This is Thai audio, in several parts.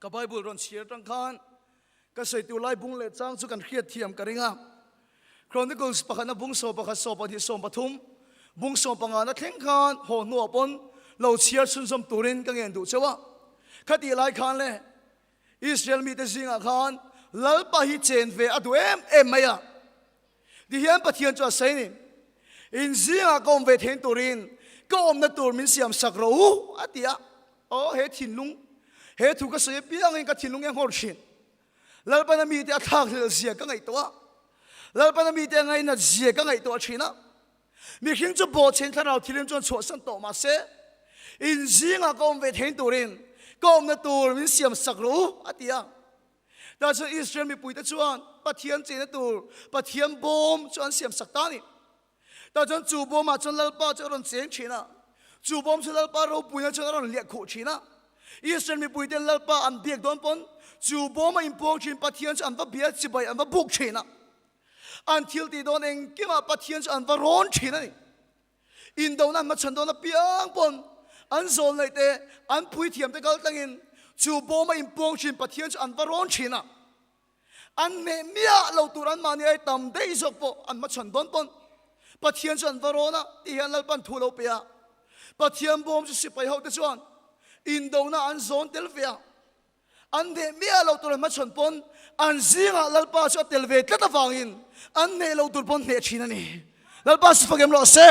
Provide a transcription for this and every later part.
กับไบเบิลรอนเชียร์ตั้งคันก็ใส่ตัวไล่บุ้งเล็ดจ้างสุกันเครียดเทียมกันเองคราวนี้ก็ปะกันบุ้งโซปะกันโซปะที่โซปทุมบุ้งโซปะงานนั่งคันหัวหนัวปนเราเชียร์สุนทรตุรินก็เงินดูเชื่อว่าคดีไล่คันเลยอิสราเอลมีแต่สิ่งคันลัลปะฮิเจนเวอดูเอ็มไม่อะดิเฮียนปะเทียนจะใส่นี่อินสิ่งก็เวทเห็นตุรินก็อมนัดตัวมินเสียมสักรู้อะที่อะโอ้เฮทินลุงเฮทุกข์เสียปียังก็ทินลุงยังหัวชินแล้วปนมีแต่ทักเสียก็ไงตัวแล้วปนมีแต่ไงน่ะเสียก็ไงตัวชินะมีขึ้นจะบอกเช่นถ้าเราที่เล่นจนชั่วสันโตมาเสอินสิ่งก็เวทเห็นตุรินก็อมนัดตัวมินเสียมสักรู้อะที่อะแต่ส่วนอิสราเอลมีปุ๋ยแต่ชวนปะเทียนเจนตัวปะเทียนบอมชวนเสียมสักตานี่แต่จนจูบอมมาจนลัลปาจะรอนเสียงชินะจูบอมจนลัลปาเราปุ๋ยจนรอนเลี้ยขู่ชินะอิสราเอลมีปุ๋ยแต่ลัลปาอันเบียกโดนปนจูบอมมาอินพงชินปะเทียนอันว่าเบียดสิบใบอันว่าบุกชินะอันทิลตีโดนเองกี่มาปะเทียนอันว่าร้อนชินะนี่อินโดนั้นมาฉันโดนเปียงปนอันโซนเลยแต่อันปุ๋ยเทียมแต่ก็ตั้งอินจูบอมมาอินพงชินปะเทียนอันว่าร้อนชินะอันเนียเราตัวนั้นมาเนี่ยตำได้สกปรกอันมาฉันโดนปนปะเทียนฉันว่าร้อนนะที่เห็นเราปันทุเราเปียปะเทียนบอมจะสิไปเขาแต่ชวนอินโดน่าอันโซนเทลเวียอันเนียเราตัวนั้นมาฉันปนอันซิงาเราป้าชอบเทลเวียก็ตะฟังอินอันเนียเราตัวปนเนี่ยชินันนี่เราป้าสิฟังเอ็มเราเซ่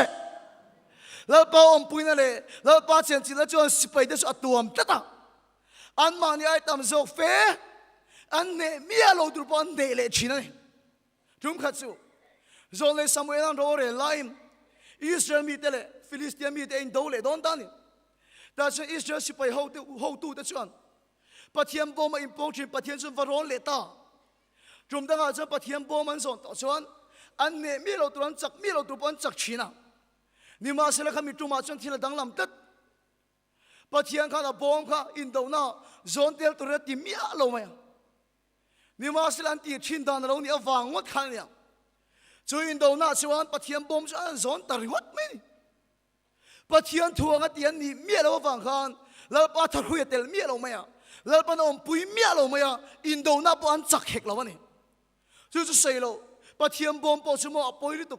เราป้าอมปุยนั่นเลยเราป้าเชนจิแล้วชวนสิไปแต่ชวนตัวมก็ตะอันมาเนี่ยไอ้ตำโซเฟอันเนี่ยเราตัวปนเนี่ยเลยชินันนี่ทุ่มขัดสู้โซนเลยสมัยนั้นเราเรียนไลน์อิสราเอลมีแต่เลยฟิลิสเตียนมีแต่อินโดเลยโดนตานี่แต่ฉันอิสราเอลสิไปhow toแต่ชวนปะเทียมบอมมาอินพงชินปะเทียมส่วนวารอนเลต้าจุ่มตั้งอาจจะปะเทียมบอมมันส่วนต่อชวนอันเนี่ยมีเราตัวนั้นจักมีเราตัวปนจักชีนะนี่มาเสร็จแล้วเขามีจุ่มมาจนที่ละดังลำตัดปะเทียมข้าน่ะบอมข้าอินโดน่าโซนเดียวตัวนั้นที่มีอะไรไหมนี่มาเสร็จแล้วที่ชินดานเราเนี่ยฟังวัดขันเนี่ยช่วยอินโดน่าชวนปะเทียมบอมชวนโซนตริวัดไหมปะเทียมทัวร์กันเตียนนี่มีอะไรฟังขันแล้วปะทะคุยเตลมีอะไรไหมแล้วปะน้องปุยมีอะไรไหมอินโดน่าปะอันจักเหกแล้ววะนี่ช่วยจะเสียแล้วปะเทียมบอมปะชั่วโมงอภัยริตุ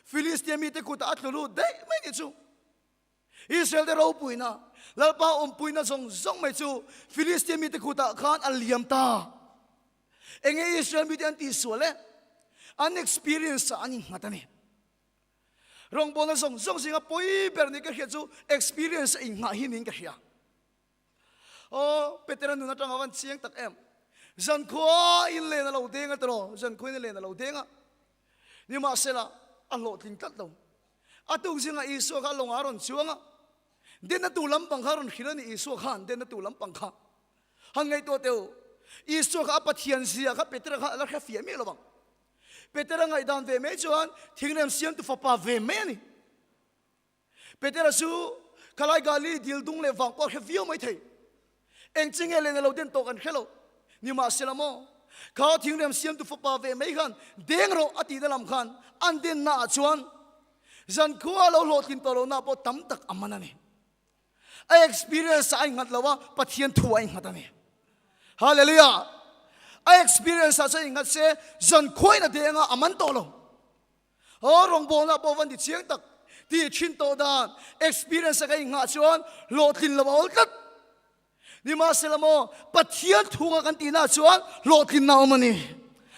ฟิลิสเตียนมีแต่กุตอัตลูได้ไม่เนี่ยชูอิสราเอลได้เราปุยนะแล้วปะปุยนะส่งไม่ชูฟิลิสเตียนมีแต่กุตขันอันเลียมตาเองอิสราเอลมีแต่อันที่สวยเลยอัน experience อันนี้มาตอนนี้รองบอลส่งสิงคโปร์แบบนี้ก็เขียนชู experience อิงมาหินิงก็เขียนโอ้เปเตอร์นุนัดจังวันเชียงตักเอ็มจันควายอินเลนเราเด้งกันตลอดจันควายอินเลนเราเด้งอ่ะนี่มาเสร็จละอัลโหลทิ้งกัดลงอัตุสิงห์อิสุขะลงอารอนชัวงอ่ะเดินนั่ตูลำปังขารอนขิรันอิสุขะเดินนั่ตูลำปังขาหังไงตัวเดียวอิสุขะปัทยันเสียครับเปเตอร์ข้าแล้วแค่เฟียมีหรือเปล่าเปเตอร์ไงดานเวเมจวนทิ้งเรื่องเสียงตุฟ้าเวเมนี่เปเตอร์สู้ขลายกาลีดิลดุงเลวังก็แค่ฟิวไม่ถึงเองจริงเองเราเดินโตกันแค่เรานี่มาเสลามเขาทิ้งเรื่องเสียงตุฟ้าเวเมกันเด้งเราอดีตลำคันอันเดินหน้าชวนจันคัวเราโหลดกินตัวเราหน้าพอตั้มตักอามันนี่ไอ experience ไอ้งัดเราว่าปะเทียนทัวไอ้งัดนี่ฮาเลลูยาไอ experience ไอ้งัดเสียจันควายน่ะเด้งอามันโตเราโอ้รองบอลน่ะพอวันที่เชียงตักที่ชินโตดาน experience ไอ้งัดชวนโหลดกินเราเอาตัดนี่มาเสลามปะเทียนทัวกันตีน่าชวนโหลดกินเรามันนี่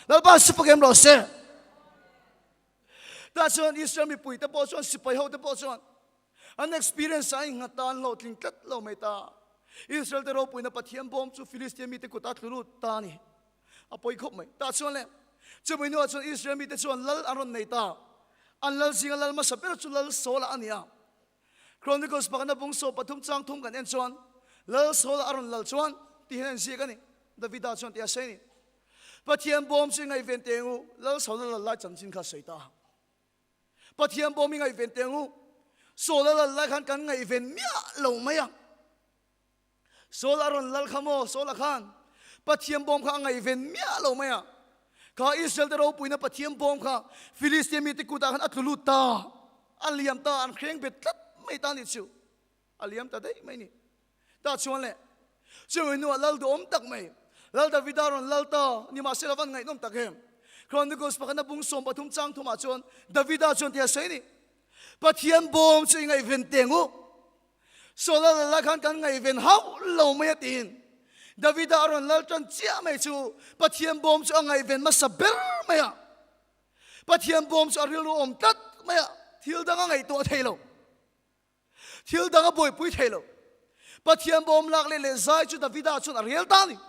แล้วบ้านสุภเกมเราเสียแต่ส่วนอิสราเอลมีปุ๋ยแต่พอส่วนสิบไปเขาแต่พอส่วนอัน experience ไอ้งัดตานเราทิ้งกัดเราไม่ตาอิสราเอลแต่เราปุ๋ยน่ะปะเทียนบอมสู่ฟิลิสเตียนมีแต่กุตัดลุดตานี่เอาไปครบไหมแต่ส่วนเลยจะไม่รู้ว่าส่วนอิสราเอลมีแต่ส่วนลัลอารอนในตาอันลัลสิงลัลมาสับเป็นส่วนลัลโซลาอันนี้ครอนนี่ก็สปากันนะบุ้งโซปทุมจังทุ่มกันเอ็นส่วนลัลโซลาอารอนลัลส่วนที่เห็นสิกันนี่ดาวิดาส่วนที่อาศัยนี่ปะเทียนบอมสิงไงเวนเตงูลัลโซลาลัลไล่จันจินข้าใส่ตาปะเทียนบอมมีไงเวนเตงูโซลาลัลไล่ขันกันไงเวนเมียลงไหมอ่ะโซลาอารอนลัลขโมโซลาขันปะเทียนบอมข้างไงเวนเมียลงไหมอ่ะข้าอิสราเอลแต่เราปุยนะปะเทียนบอมข้าฟิลิสเตียนมีติกุตาขันอัตลุตาอัลเลียมตาอันเคร่งเบ็ดตัดไม่ตานิชิวอัลเลียมตาได้ไม่นี่ตาชวนเลย ช่วยหนูเล่าดูอมตักไหมเล่าดาวิดารอนเล่าต่อนี่มาเสลวันไงน้องตักเห็มคราวนี้ก็สปกันนับบุ้งสมปทุมจังทุมาชนดาวิดาชนเทียเสนี่ปะเทียนบอมช่วยไงเวนเตียงูโซลาละคันกันไงเวนเฮาเราไม่ตีนดาวิดารอนเล่าจนเจ้าไม่ชูปะเทียนบอมช่วยไงเวนมาสับเบลไม่อะปะเทียนบอมช่วยเรื่องอมตัดไม่อะทิลดังไงตัวเทโลทิลดังบ่อยปุยเทโลปะเทียนบอมลักเลเลใจจุดดาวิดาชนเรียลตานี่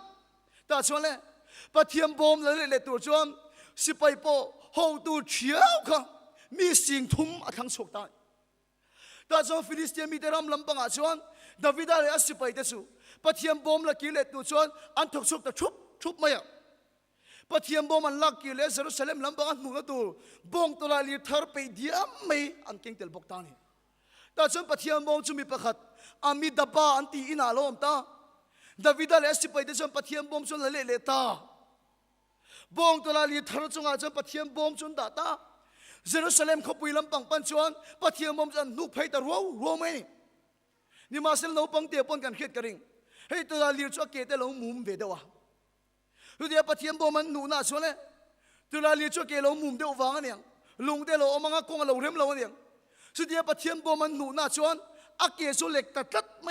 ตาชนเลยปะเทียนบอมเลตัวชนสิไปโปหงตูเชียวค่ะมีสิ่งทุ่มอัทั้งสุกตายแต่จงฟิลิสเตียนมีแต่รำลำบังอาชวนดาวิดาเลยสิไปเดสูปะเทียนบอมลักกิเลตัวชนอันถูกสุกแต่ชุบไม่อะปะเทียนบอมมันลักกิเลเยรูซาเล็มลำบังอันหนุนตัวบงตัวลาลีทาร์ไปเดียมไม่อันเก่งเตลบกตานี่แต่จงปะเทียนบอมจุมีประคัดอามีดับบ้าอันตีอินาลมตาดาวิดาเลยสิไปเดจงปะเทียนบอมจนเลตาบงตัวลาลีทาร์จงอาจจะปะเทียนบอมจนดาตาเยรูซาเล็มเขาปุยลำปังปันชวนปะเทียนบอมจนนุกไพตารัวไม่นี่มาเซลโนปังเตียปนกันเขียดกระริงให้ตัวลาลีชัวเกตเตลงมุมเวดวะดูเดียปะเทียนบอมมันหนูน่าชวนเลยตัวลาลีชัวเกลงมุมเดียววางเนี่ยลุงเดลอมังกงเราเริ่มเราเนี่ยสุดเดียปะเทียนบอมมันหนูน่าชวนอาเกสุเล็กตัดไหม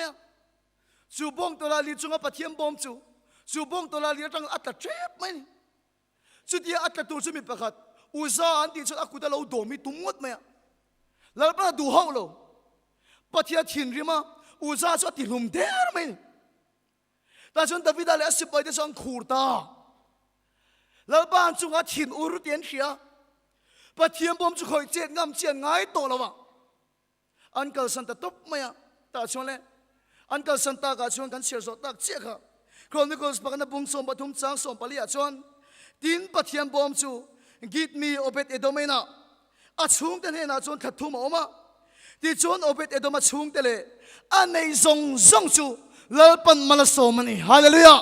จูบงตัวลาลีจงปะเทียนบอมจูบงตัวลาลีจังอัตเจ็บไหมสุดเดียอัตตัวจะมีประคัดอุซาอันที่ฉันอากุดเราโดมีตุ้มวัดไหมแล้วปะดูห้องเราปะเทียนถิ่นริมาอุซาจะติลุมเดร์ไหมแต่ฉันดาวิดาเลสิบไปได้สังคูตาแล้วบ้านจุงอาถิ่นอุรุเตียนเชียปะเทียนบอมจุคอยเจ็ดงามเจียนง่ายโตแล้ววะอันเกิดสันตตุบไหมแต่ชวนเลยอันเกิดสันตากาชวนกันเชียร์สตักเจ้าค่ะคราวนี้ก็สปกันนับบุ้งสมปทุมจังสมปลีอาชวนดินปะเทียนบอมจูกิดมีโอเบตเอโดเมนะอาชุงเตเนน่าชวนขัดทุ่มออกมาที่ชวนโอเบตเอโดมาชุงเตเลอันในทรงจูเลิปันมาลาโซมันนี่ฮาเลลูยา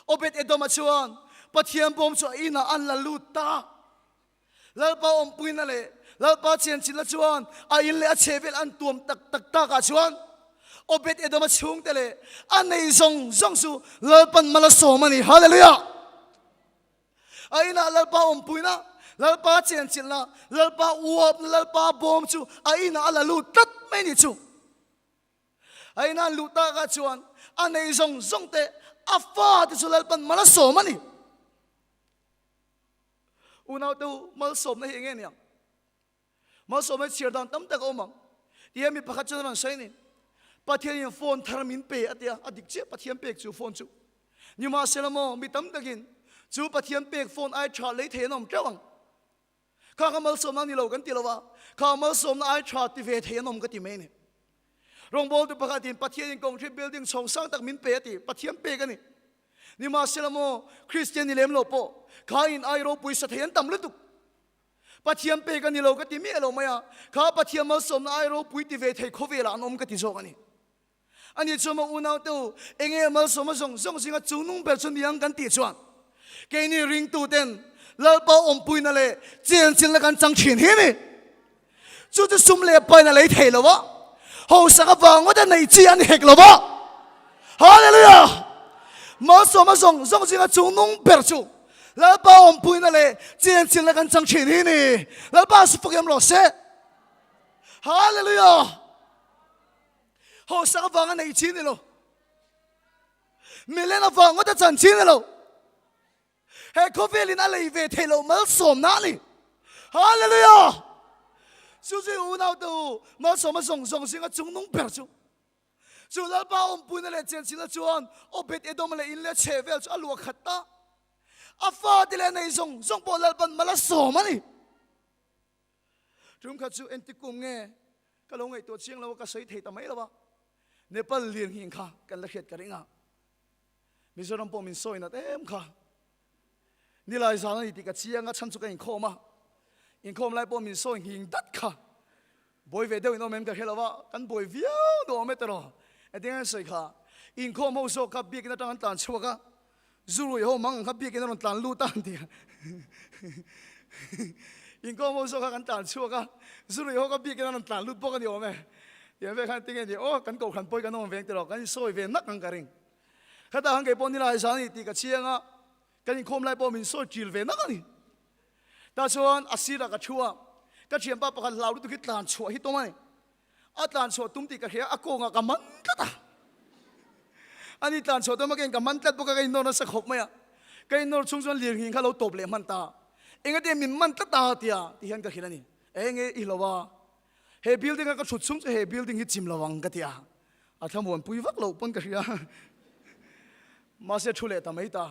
โอเบตเอโดมาชวนปะเทียนบอมจูอินาอันละลูตาเลิปาอมปุยนั่นเลยเลิปาเชียนชินละชวนอาอินเลอเชเวลอันตัวมตักตากาชวนโอเบตเอโดมาชุงเตเลอันในทรงจูเลิปันมาลาโซมันนี่ฮาเลลูยาไอ้น่ะเล่าป้าอมปุยนะเล่าป้าเจียนจินละเล่าป้าอวบเล่าป้าบอมจูไอ้น่ะอะไรลูตัดไม่นิจูไอ้น่ะลูตากาชวนอันในทรงเตะอาฟ้าที่สุดเล่าปันมาละโสมันนี่อุณาตูมาสมในเงี้ยเนี่ยมาสมในเชียร์ดันตั้มตะกอมังที่มีประคัตจนันใช่นี่ปะเทียนโฟนทาร์มินเปย์อะเดียอดิกเจ็บปะเทียนเปย์จูโฟนจูนี่มาเซลโมมีตั้มตะกินจูปะเทียนเปกโฟนไอชาร์เลยเทนอมเจ้าวังข้าก็มาสมนั่งนี่เรากันตีละวะข้ามาสมนั่งไอชาร์ติเวเทนอมกันตีเมนี่รองบอลตัวประกาศดินปะเทียนกองที่บิลดิ้งสองสร้างตักมินเปตีปะเทียนเปกันนี่มาเซลโมคริสเตียนนี่เลมโลโปข้าอินไอโรปุยสะเทียนต่ำลึกปะเทียนเปกันนี่เรากันตีเมเราไม่อะข้าปะเทียนมาสมนั่งไอโรปุยติเวเทโคเวลานอมกันตีโซกันนี่อันนี้ชมมาอุณาตัวเองมาสมมาส่งสิ่งจูนุ่งเปิดชนยังกันตีชวนแกนี่ริงตูเต็นแล้วป้าอมปุยนั่นเลยเจียนจินละกันจังเฉียนเฮนี่จู่จะซุ่มเล่ไปนั่นเลยเทลวะหูสักฟังว่าจะในเจียนเฮกลวะฮาเลลูยามาส่งสิ่งจูนุ่งเปิดจูแล้วป้าอมปุยนั่นเลยเจียนจินละกันจังเฉียนเฮนี่แล้วป้าสุภกิมรอเซ่ฮาเลลูยาหูสักฟังว่าในเจียนนี่โลมิเลนฟังว่าจะจังเฉียนนี่โลเฮ้ยเขาเวลินอะไรเวทเรามาสมนั่นนี่ฮาเลลูยาสุดที่อุณาตูมาสมส่งสิ่งจุงนุ่งเปิดจูจูแล้วป้าอมปุยนั่นแหละเจนสิละจวนโอเบตเอโดมาเลยอินเลเชเวลจูอลัวขัดตาอาฟ้าที่เลนในส่งปอลปันมาละสมนี่จุงขัดจูเอ็นติกุมเงก็ลงไอตัวเชียงเราก็ใส่เทตาไม่ละวะเนปาลเลี้ยงหิงค่ะกันละเขียดกันเองอ่ะมิโซรัมปอมินโซยนะเต็มค่ะนี่ลายสารนี่ติดกับเชียงก็ชั้นสุกันอินโคมาอินโคมาไล่ปอมินโซหิงดัดค่ะบอยเวเดอร์อินโอเมมกับเฮลาวะกันบอยเวียวโดเมตรอไอ้เรื่องสวยค่ะอินโคมาโซกับเบียกินตั้งตันชัวก็จูรุยโฮมังกับเบียกินตั้งตันลูตันเดียอินโคมาโซกับกันตันชัวก็จูรุยโฮกับเบียกินตั้งตันลูปกันเดียวไหม ยังไม่ขันติ้งเดียโอ้กันกูขันป่วยกันน้องเวงตลอดกันซอยเวงนักกันกระริงข้าตาหังเก็บปนนี่ลายสานี่ตีกระเชียงอ่ะกันยิ่งคมลายปอมินซอยจิลเวงนักกันนี่แต่ส่วนอาศิระกระชัวกระเชียงป้าประกันลาวดูคิดตานชัวฮิตตัวมันอัตานชัวตุ้มตีกระเชียอากงกับมันก็ตาอันนี้ตานชัวตัวมันเก่งกับมันแต่พวกกันโดนสักขบไหมอ่ะกันโดนชุ่มชวนเลี้ยงหิงข้าเราตบเลยมันตาเองก็เดี๋ยวมินมันตาตาเตียที่เห็นกันขี้นั่นนี่เองอีหลว่าเฮบิลดิ้งก็ชุดชุ่มเฮบิลดิ้งฮิจิมระวังกันเตียอาทำวันปุยวักเราปนกันขี้มาเสียชุเล่ทำไมตา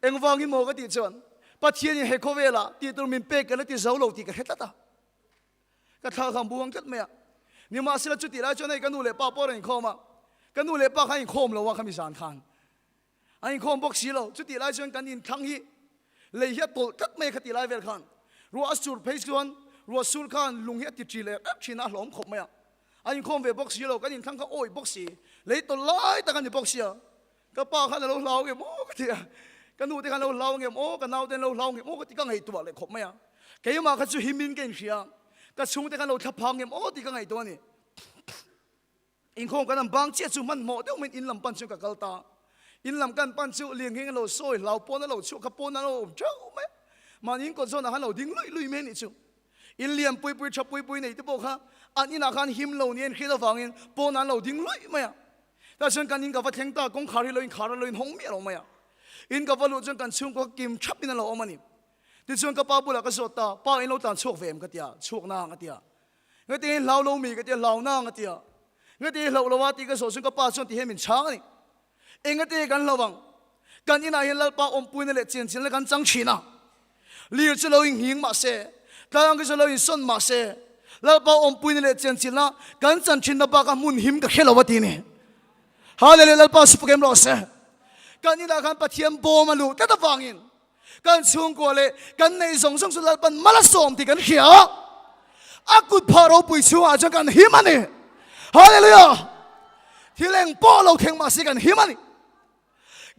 เองวางหิโมก็ตีจวนปัจเจียนเฮโคเวล่าตีตัวมินเป๊กกันแล้วตีเจ้าเราตีกันเฮ็ดตาก็ท่าคำบัวกันไหมอ่ะนี่มาเสียจุดที่ไรจนไอ้กันดูเล่ป้าป้อนไอ้ข้อมากันดูเล่ป้าให้ข้อมเราว่าเขามีสารคันไอ้ข้อมบอกสีเราจุดที่ไรจนกันอินทั้งฮีเลยเฮ็ดตัวกัดไม่ขัดที่ไรเวลคันรัวสูรเพชรวนรัวสูรคันลุงเฮ็ดติดจีเล่ชิน่าหลอมขบไหมอ่ะไอ้ข้อมเวบอกสีเรากันอินทั้งเขาโอ้ยบอกสีเลยตัวไล่แต่กันจะบอกสีก็ป้าขันเราเล่าเงี้ยโอ้ก็เถียกันดูที่กันเราเล่าเงี้ยโอ้กันเอาแต่เราเล่าเงี้ยโอ้ก็ที่กันไงตัวเลยขบไหมอ่ะแกยังมาขัดจู่หิมินเก่งเสียก็ช่วงที่กันเราทับพังเงี้ยโอ้ที่กันไงตัวนี่อินข้อมกันบางเจ้าจู่มันหมดเดี๋ยวมันอินลำปันจู่กับกัลตาอินลำกันปันจู่เลี้ยงเงี้ยเราซอยเราปนเราจู่กับปนเราเจ้าไหมมันอินก็โซนอาหารเราดิ้งลุยเมนี่จู่อินเลี้ยงปุยชับปุยในที่บอกฮะอันนี้นักการหิมเราเนี่ยคิดว่าฟังอินปนเราดิ้งลุยไหมอ่ะแต่ฉันกันอินกับว่าเทงตากงขาริลอยขาริลอยห้องเมียเราไหมอ่ะอินกับว่ารู้จักกันช่วงก็กิมชับอินเราเอามันนี่ที่ช่วงกับป้าบุรุษก็สดตาป้าอินเราตานโชคเวมกันเตียโชคนางกันเตียเงี้ยที่เรามีกันเตียเรานางกันเตียเงี้ยที่เราว่าที่ก็สดช่วงกับป้าช่วงที่เห็นมันช้างนี่เองก็ที่กันระวังกันอินอาเห็นเราป้าอมปุยนั่นแหละเจียนแล้วกันจังชีนะเลี้ยงจะเราอิงหิงมาเสกางก็จะเราอิงส้นมาเสแล้วป้าอมปุยนั่นแหละเจียนละกันจังชีนะป้าก็มุนหิมกับเขลาวตีนี่ฮาเลลูยาป้าสุภเกมรอเสกันอินอาการปะเทียมโบมาลูแต่ตะฟังอินกันช่วงก่อนเลยกันในสงสุดแล้วปันมาละสมที่กันเขียวอากุดพาเราปุยชัวจนกันหิมันนี่ฮาเลลูยาที่เล่งป้อเราเข่งมาสิกันหิมันนี่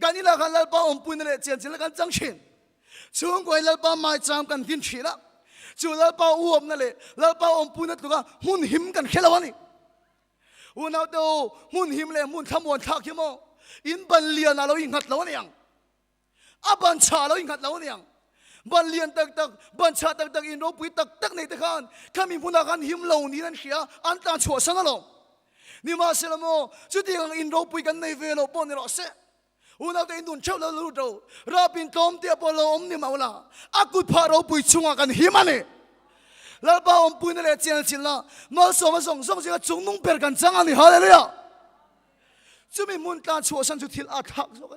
กันนี่ละกันแล้วป้าอมปุยนั่นแหละเจียนแล้วกันจังชินช่วงก่อนแล้วป้าไม่จำกันกินชีละจู่แล้วป้าอ้วมนั่นแหละแล้วป้าอมปุยนั่นตัวก็มุนหิมกันแค่ละวันนี้วันเอาดูมุนหิมเลยมุนขมวนทักขี้โมอินบันเลียนเราอิงหัดเราเนี่ยอาบัญชาเราอิงหัดเราเนี่ยบันเลียนตักบัญชาตักอินโรปุยตักในตะการข้ามีพุนาการหิมเหล่านี้นั่นเขียอันตาชัวสังเรานี่มาเสลโมจุดที่กันอินโรปุยกันในเวลปนนี่เราเสวันเอาแต่อินดุนเช่าเรารู้ดูราบินตอมเตียปลอมนี่มาละอากุดพาเราปุยชงกันหิมันนี่แล้วป้าอมปุยนั่นแหละเจียนสิละมาส่งสิกจงนุ่งเปิดกันจังอันนี้ฮาเลลูยาจะมีมุนตาชัวสันจุดที่อาทักสัก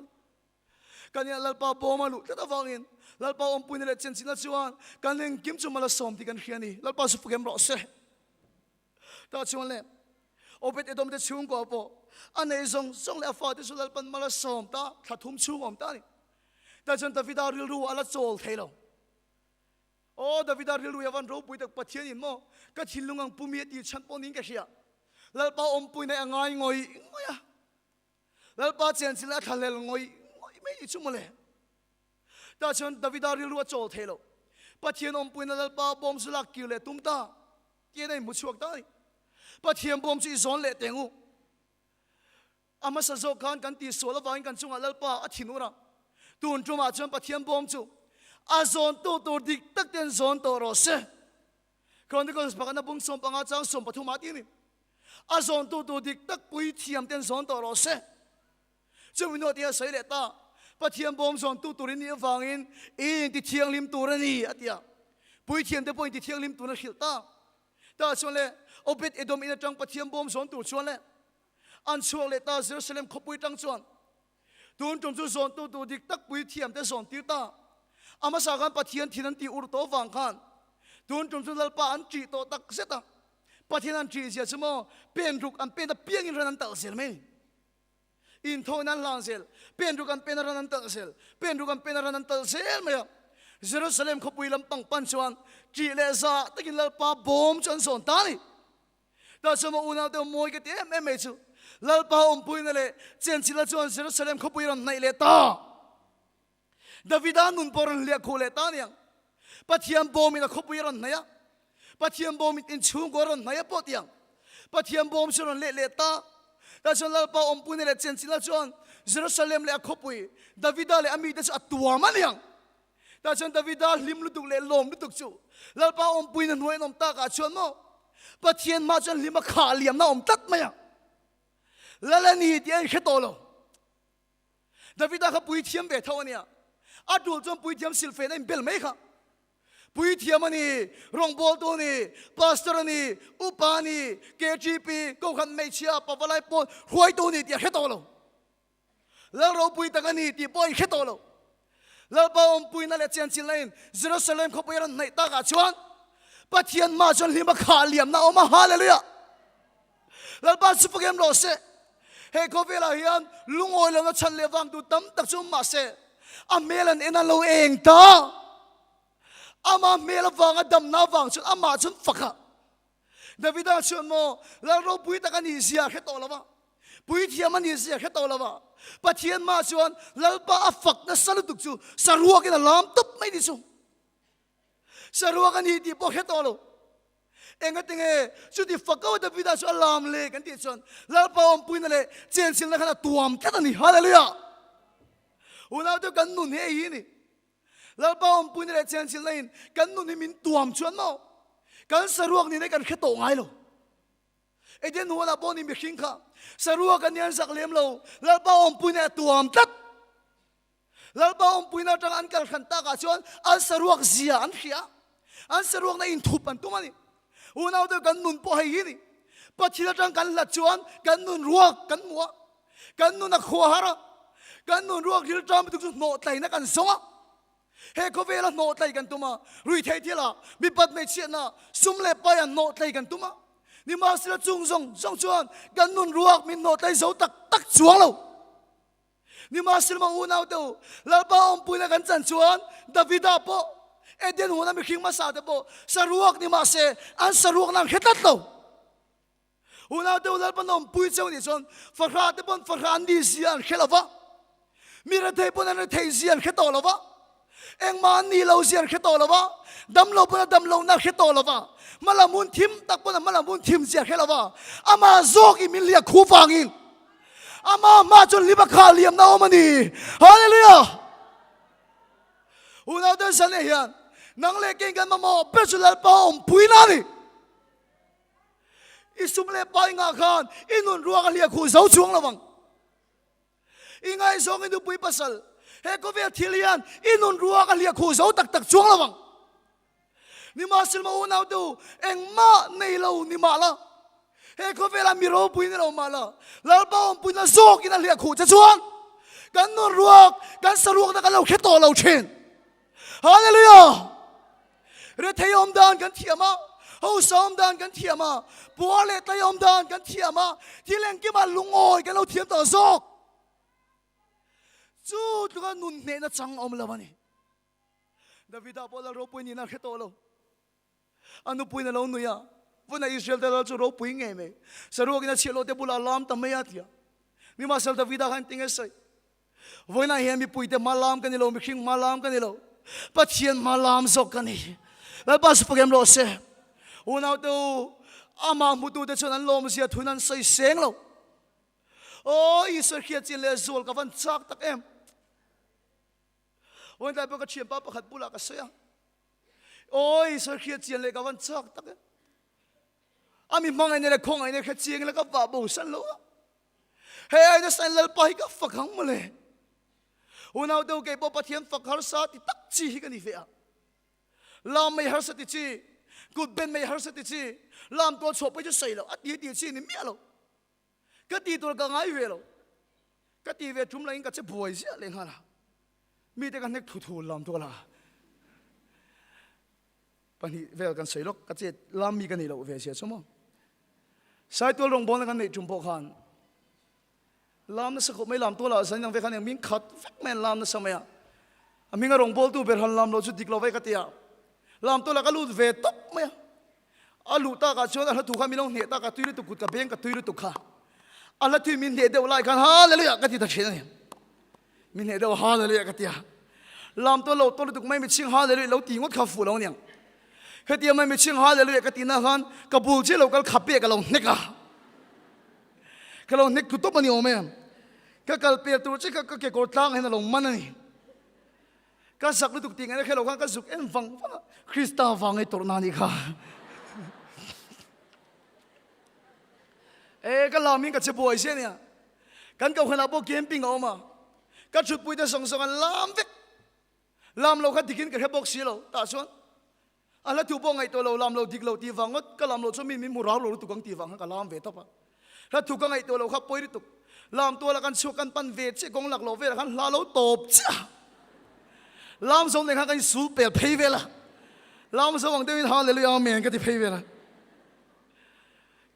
กันเนี่ยแล้วป้าโบมาลุแต่ตะฟังอินแล้วป้าอมปุยนั่นแหละเจียนสิละชวนกันเองกิมจุมาละสมที่กันเขียนนี่แล้วป้าสุภเกมรอเสแต่ชวนเลยโอเปตเอดอมเดช่วงกว่าปออันนี้ส่งเลยฟ้าที่สุดแล้วปันมาละสมตาถ้าทุ่มช่วงอมตานี่แต่จนดาวิดาริลรู้อะไรโจลเทลโอ้ดาวิดาริลรู้ยังรู้ปุยแต่ปัจเจียนโมก็ทิ้งลุงอังปุ่มเมียดีฉันปนิงแกเชียแล้วป้าอมปุยในง่ายงอยแล้วป้าเจียนสิแล้วทะเลงอยไม่ได้ชุ่มเลยแต่จนดาวิดาริลรู้โจลเทลปัจเจียนอมปุยแล้วป้าบอมสุลักกิเลตุ้มตาเกี่ยได้มุชวกตาปัจเจียนบอมจีสอนเละเตงูอามาสะโจกันตีสวลวางกันจุงอาลป้าอธินุระตูนจุมาจนปัจเจียนบอมจูอาซอนตัวดิกตักเต็นซอนตัวรอเสคราวนี้ก็สปากันนับบุ้งสมปังอาจารย์สมปฐุมาตีนี่อาซอนตัวดิกตักปุยเทียมเต็นซอนตัวรอเสจะวินโนเดียใส่เลต้าปัจเจียนบอมซอนตัวรินีฟังอินที่เทียงลิมตัวนี่อาทิตย์ปุยเทียมเดปุยที่เทียงลิมตัวนั่นหิลตาแต่ชวนเลยโอเปตเอดอมอินจังปัจเจียนบอมซอนตัวชวนเลยอันช่วงเลต้าเซรูซาเลมขบุยตั้งชวนตูนจงจูซอนตัวดิกตักปุยเทียมเต็นซอนติวตาอามาสักันปัจเจียนที่นั่นที่อุรโตฟังกันตูนจงจูลปาอันจีโตตักเสตาปัจเจียนจีเสียสมอเป็นรุกอันเป็นตะเปียงอินรันตัลเซลเมอินโทนันลานเซลเป็นรุกอันเป็นรันตัลเซลเป็นรุกอันเป็นรันตัลเซลเมียเยรูซาเล็มขบุยลำปังปันชวนจีเลซาตะกินลปาบอมจนสอนตานี่แต่สมออุณาเตมวยกันเตะไม่จูลปาอมปุยนั่นแหละเจนสิละชวนเยรูซาเล็มขบุยรันในเลตาดาวิดานุนปอรันเลียโคเลตาเนี่ยปัจเจียนบอมินะขบุยรันเนี่ยปัจเจียนบอมิอินชูกอรันเนี่ยปอดยัง ปะเทียมบอมชนเละตาแต่ชนเราเป่าอมปุยนี่แหละเจนจิละชนเยรูซาเล็มเลยขบุยดาวิดาเลยอามีแต่ชนตัวมันยังแต่ชนดาวิดาลิมลุตุกเลยลมลุตุกจูเราเป่าอมปุยนั่นหน่วยนมตากาชนโมปะเทียนมาชนลิมขาเลียมน่าอมตัดไหมยังแล้วนี่ที่ไอ้แค่โตโลดาวิดาเขาปุยเทียมเบทเท่านี้อาดูจนปุยเทียมสิลเฟนได้เบลไหมครับปุยเทียมนี่รองบอลตัวนี่พาสเตอร์นี่อุปานี่เคจีพีก็ขันไม่เชียปะวลายปอนหวยตัวนี่ที่แค่โตโลแล้วเราปุยตะกันนี่ที่ปอยแค่โตโลแล้วพออมปุยนั่นแหละเจนจิเลนเยรูซาเล็มเขาไปรันในตากาชวนปะเทียนมาจนลิมขาเลียมน่าอมาฮาเลลูยาแล้วบ้านสุภเกมโลเซเฮ้เขาเวลาเฮียนลุงโอยแล้วก็ฉันเลวังดูตั้มตักจุ่มมาเซอเมลันเอ็นเราเองตาอามาเมลวังอดำนาวังชุนอามาชุนฝักดาวิดาชวนโมแล้วเราปุยตะกันนี่เสียแค่โตแล้ววะปุยเทียมันนี่เสียแค่โตแล้ววะปะเทียนมาชวนแล้วป้าฝักนั่นสรุปตุกจูสรัวกันล้อมตุบไม่ดิสุสรัวกันนี่ที่พอแค่โตแล้วเองก็ติงชุดที่ฝักก็ดาวิดาชวนลามเลยกันที่ชวนแล้วป้าอมปุยนั่นเลยเจนสินแล้วขนาดตัวมแค่ตอนนี้ฮาเลลูยาอุณาตัวกันนุ่นเฮียนี่แล้วป้าอมปุยนั่นเลยเจนสินเลยกันนุ่นนี่มินตัวมชวนโมกันสรัวนี่ในกันแค่โตไงล่ะไอเดนหัวหน้าบอนี่มีขิงข้าสรัวกันยันสักเลี้ยมเราแล้วป้าอมปุยเนี่ยตัวมตัดแล้วป้าอมปุยน่าจังอันกันขันตากาชวนอันสรัวเสียอันเขียอันสรัวในอินทุบปันตัวมันนี่อุณาตัวกันนุ่นพอให้นี่ปัจจัยจังกันละชวนกันนุ่นรัวกันมัวกันนุ่นนักขัวหาระกันนุ่นรัวที่จอมตุกโนไตนักกันสงะเฮ้เขาเวลาโนไตกันตัวมารุยเทียละมีปัดไม่เชียนะสุ่มเล็บไปอันโนไตกันตัวมานี่มาสิละจุงจงชวนกันนุ่นรัวมีโนไตเสาตักจวงเรานี่มาสิละมาอุณาตัวแล้วป้าอมปุยนักกันจันชวนดาวิดาโปเอเดนหัวนั้นมีขิงมาสาดโปสรัวนี่มาเสอันสรัวนั่งเฮ็ดตัดเราอุณาตัวแล้วป้าอมปุยเจ้านี่ชวนฝรั่งที่บนฝรั่งดีเสียนเขลวะมีระเทปนนั้นเทเสียนเขตอลวะเอ็งมานี่เราเสียนเขตอลวะดำเราปนดำเรานักเขตอลวะมาละมุนทิมตักปนมาละมุนทิมเสียเขลวะอามาโซกิมิเลียคูฟังอินอามาจนลิบคาเลียมนาอมันนี่ฮาเลลูยาอุณาตัวฉันเฮียนนังเล็กกันมาโมเปสุลป้าอมปุยนานี่อิสุมเลปายงาคานอินุนรัวกันเลียคูเสาช่วงละวังอิงไงสองอินุปุยปัสลเฮก็เวทิเลียนอินุนรัวกันเลียคูเสาตักช่วงละวังนี่มาสิลมาอุณาดูเอ็งมาในเรานี่มาละเฮก็เวลามีโรปุยในเรามาละแล้วป้าอมปุยน่ะโซกินเลียคูจะช่วงกันนุนรัวกันสรัวกันเราแค่ตัวเราเชนฮาเลลูยาเรื่องที่ยอมดานกันเทียมาเขาซ้อมดานกันเทียมาปัวเล็ดยอมดานกันเทียมาที่เล่นกี่มาลุงโอยกันเราเทียมต่อโซกจู่ตัวกันนุ่นเนน่ะจังอมละวันนี้ดาวิดาพอเรารบปุยนี่นะแค่ตัวเราอันนู้นปุยน่ะเราหนุ่ยอ่ะวันนั้นอิสราเอลแต่เราจะรบปุยไงไหมสรุปกินเชลโลเตบุลาลามตั้มไม่ยัดยานี่มาสัลดาวิดาขันติงเอสไซวันนั้นเฮียมีปุยเตมาลามกันนี่เรามีคิงมาลามกันนี่เราปัจเจียนมาลามซอกกันนี่แล้วบ้านสุภเกมโลเซ่อุณาตัวอามามุตุเดชนันลมเสียทุนันใส่เสียงเราโอ้อิสราเอลจีเลซูลกับวันจักตักเอ็มวันนั้นพวกเชียนป้าประคัดบุลากัสเซียโอ้อิสราเอลจีเลกับวันจักตักเอ็มอามีมังไงเนี่ยคงไงเนี่ยแค่เจียงแล้วก็บาบูสันโลเฮ้ยไอ้เนี่ยสันเลไปก็ฝักหังมาเลยอุณาตัวเก็บปะเทียนฝักฮาร์สัตตักจีกันนี่เฟียลามไม่ฮาร์สัตจีกูเป็นไม่ฮาร์สัตจีลามตัวชอบไปจะใส่เราอัดดีจีนี่เมียเราก็ตีตัวกังไงเวเราก็ตีเวทุมอะไรก็จะบวยเสียเลยฮะล่ะมีแต่กันเน็กถูลามตัวละปนี่เวลกันใส่เราก็จะลามมีกันนี่เราเวเสียสมองใส่ตัวลงบอลกันในจุ่มพกขันลามนั่นสักไม่ลามตัวละสัญญาเวกันยังมิงขัดแฟกแมนลามนั่นสมัยมิงก็ลงบอลตัวเป็นหันลามเราจุดดิกเราไว้กันเตียลามตัวละก็ลูดเวตบไหมอาลูตากาชวนอาถูกข้ามีน้องเหตุตากาตุยรุตุกุดกับเบงกับตุยรุตุข้าอาละตุยมินเหตุเดียวไล่กันฮาเลลูยากันที่ตะเชียนเนี่ยมินเหตุเดียวฮาเลลูยากันที่ฮะลามตัวเราตัวรุตุกไม่มีชิงฮาเลลูยาเราตีงดข้าฟูเราเนี่ยเหตุเดียวไม่มีชิงฮาเลลูยากันที่นั่นกันกับบูเจเราก็ขับเปียกันเราเนี่ยกะ ก็เราเน็กตุตมันนี่โอเมมก็กัลเปียตัวเจ้าก็เกี่ยวกับทางให้เราลงมันนี่ก็สักฤดูติงไงแค่เราก็สุกเอ็นฟังคริสต์ฟังไอ้ตัวนั้นนี่ค่ะก็ลามิงกับเจ้าบอยเช่นเนี่ยกันก็ขนาดพวกเกมปิ้งออกมาก็ชุดปุยแต่ส่งกันลามเวกลามเราคัดดิกินกับแค่บอกสีเราตาชวนอันละถูกบอกไงตัวเราลามเราดิกเราตีฟังก็ลามเราชอบมีมุราเราถูกกังตีฟังก็ลามเวทับถ้าถูกกังไงตัวเราขับปุยตุกลามตัวละกันชุกกันปันเวทเช่กงหลักเราเวทกันลาเราตบจ้าลามส่งเลยกันสูบเปียเพย์เวละลามส่งเดวิดฮาเลลูยาเมนก็ที่เพย์เวละ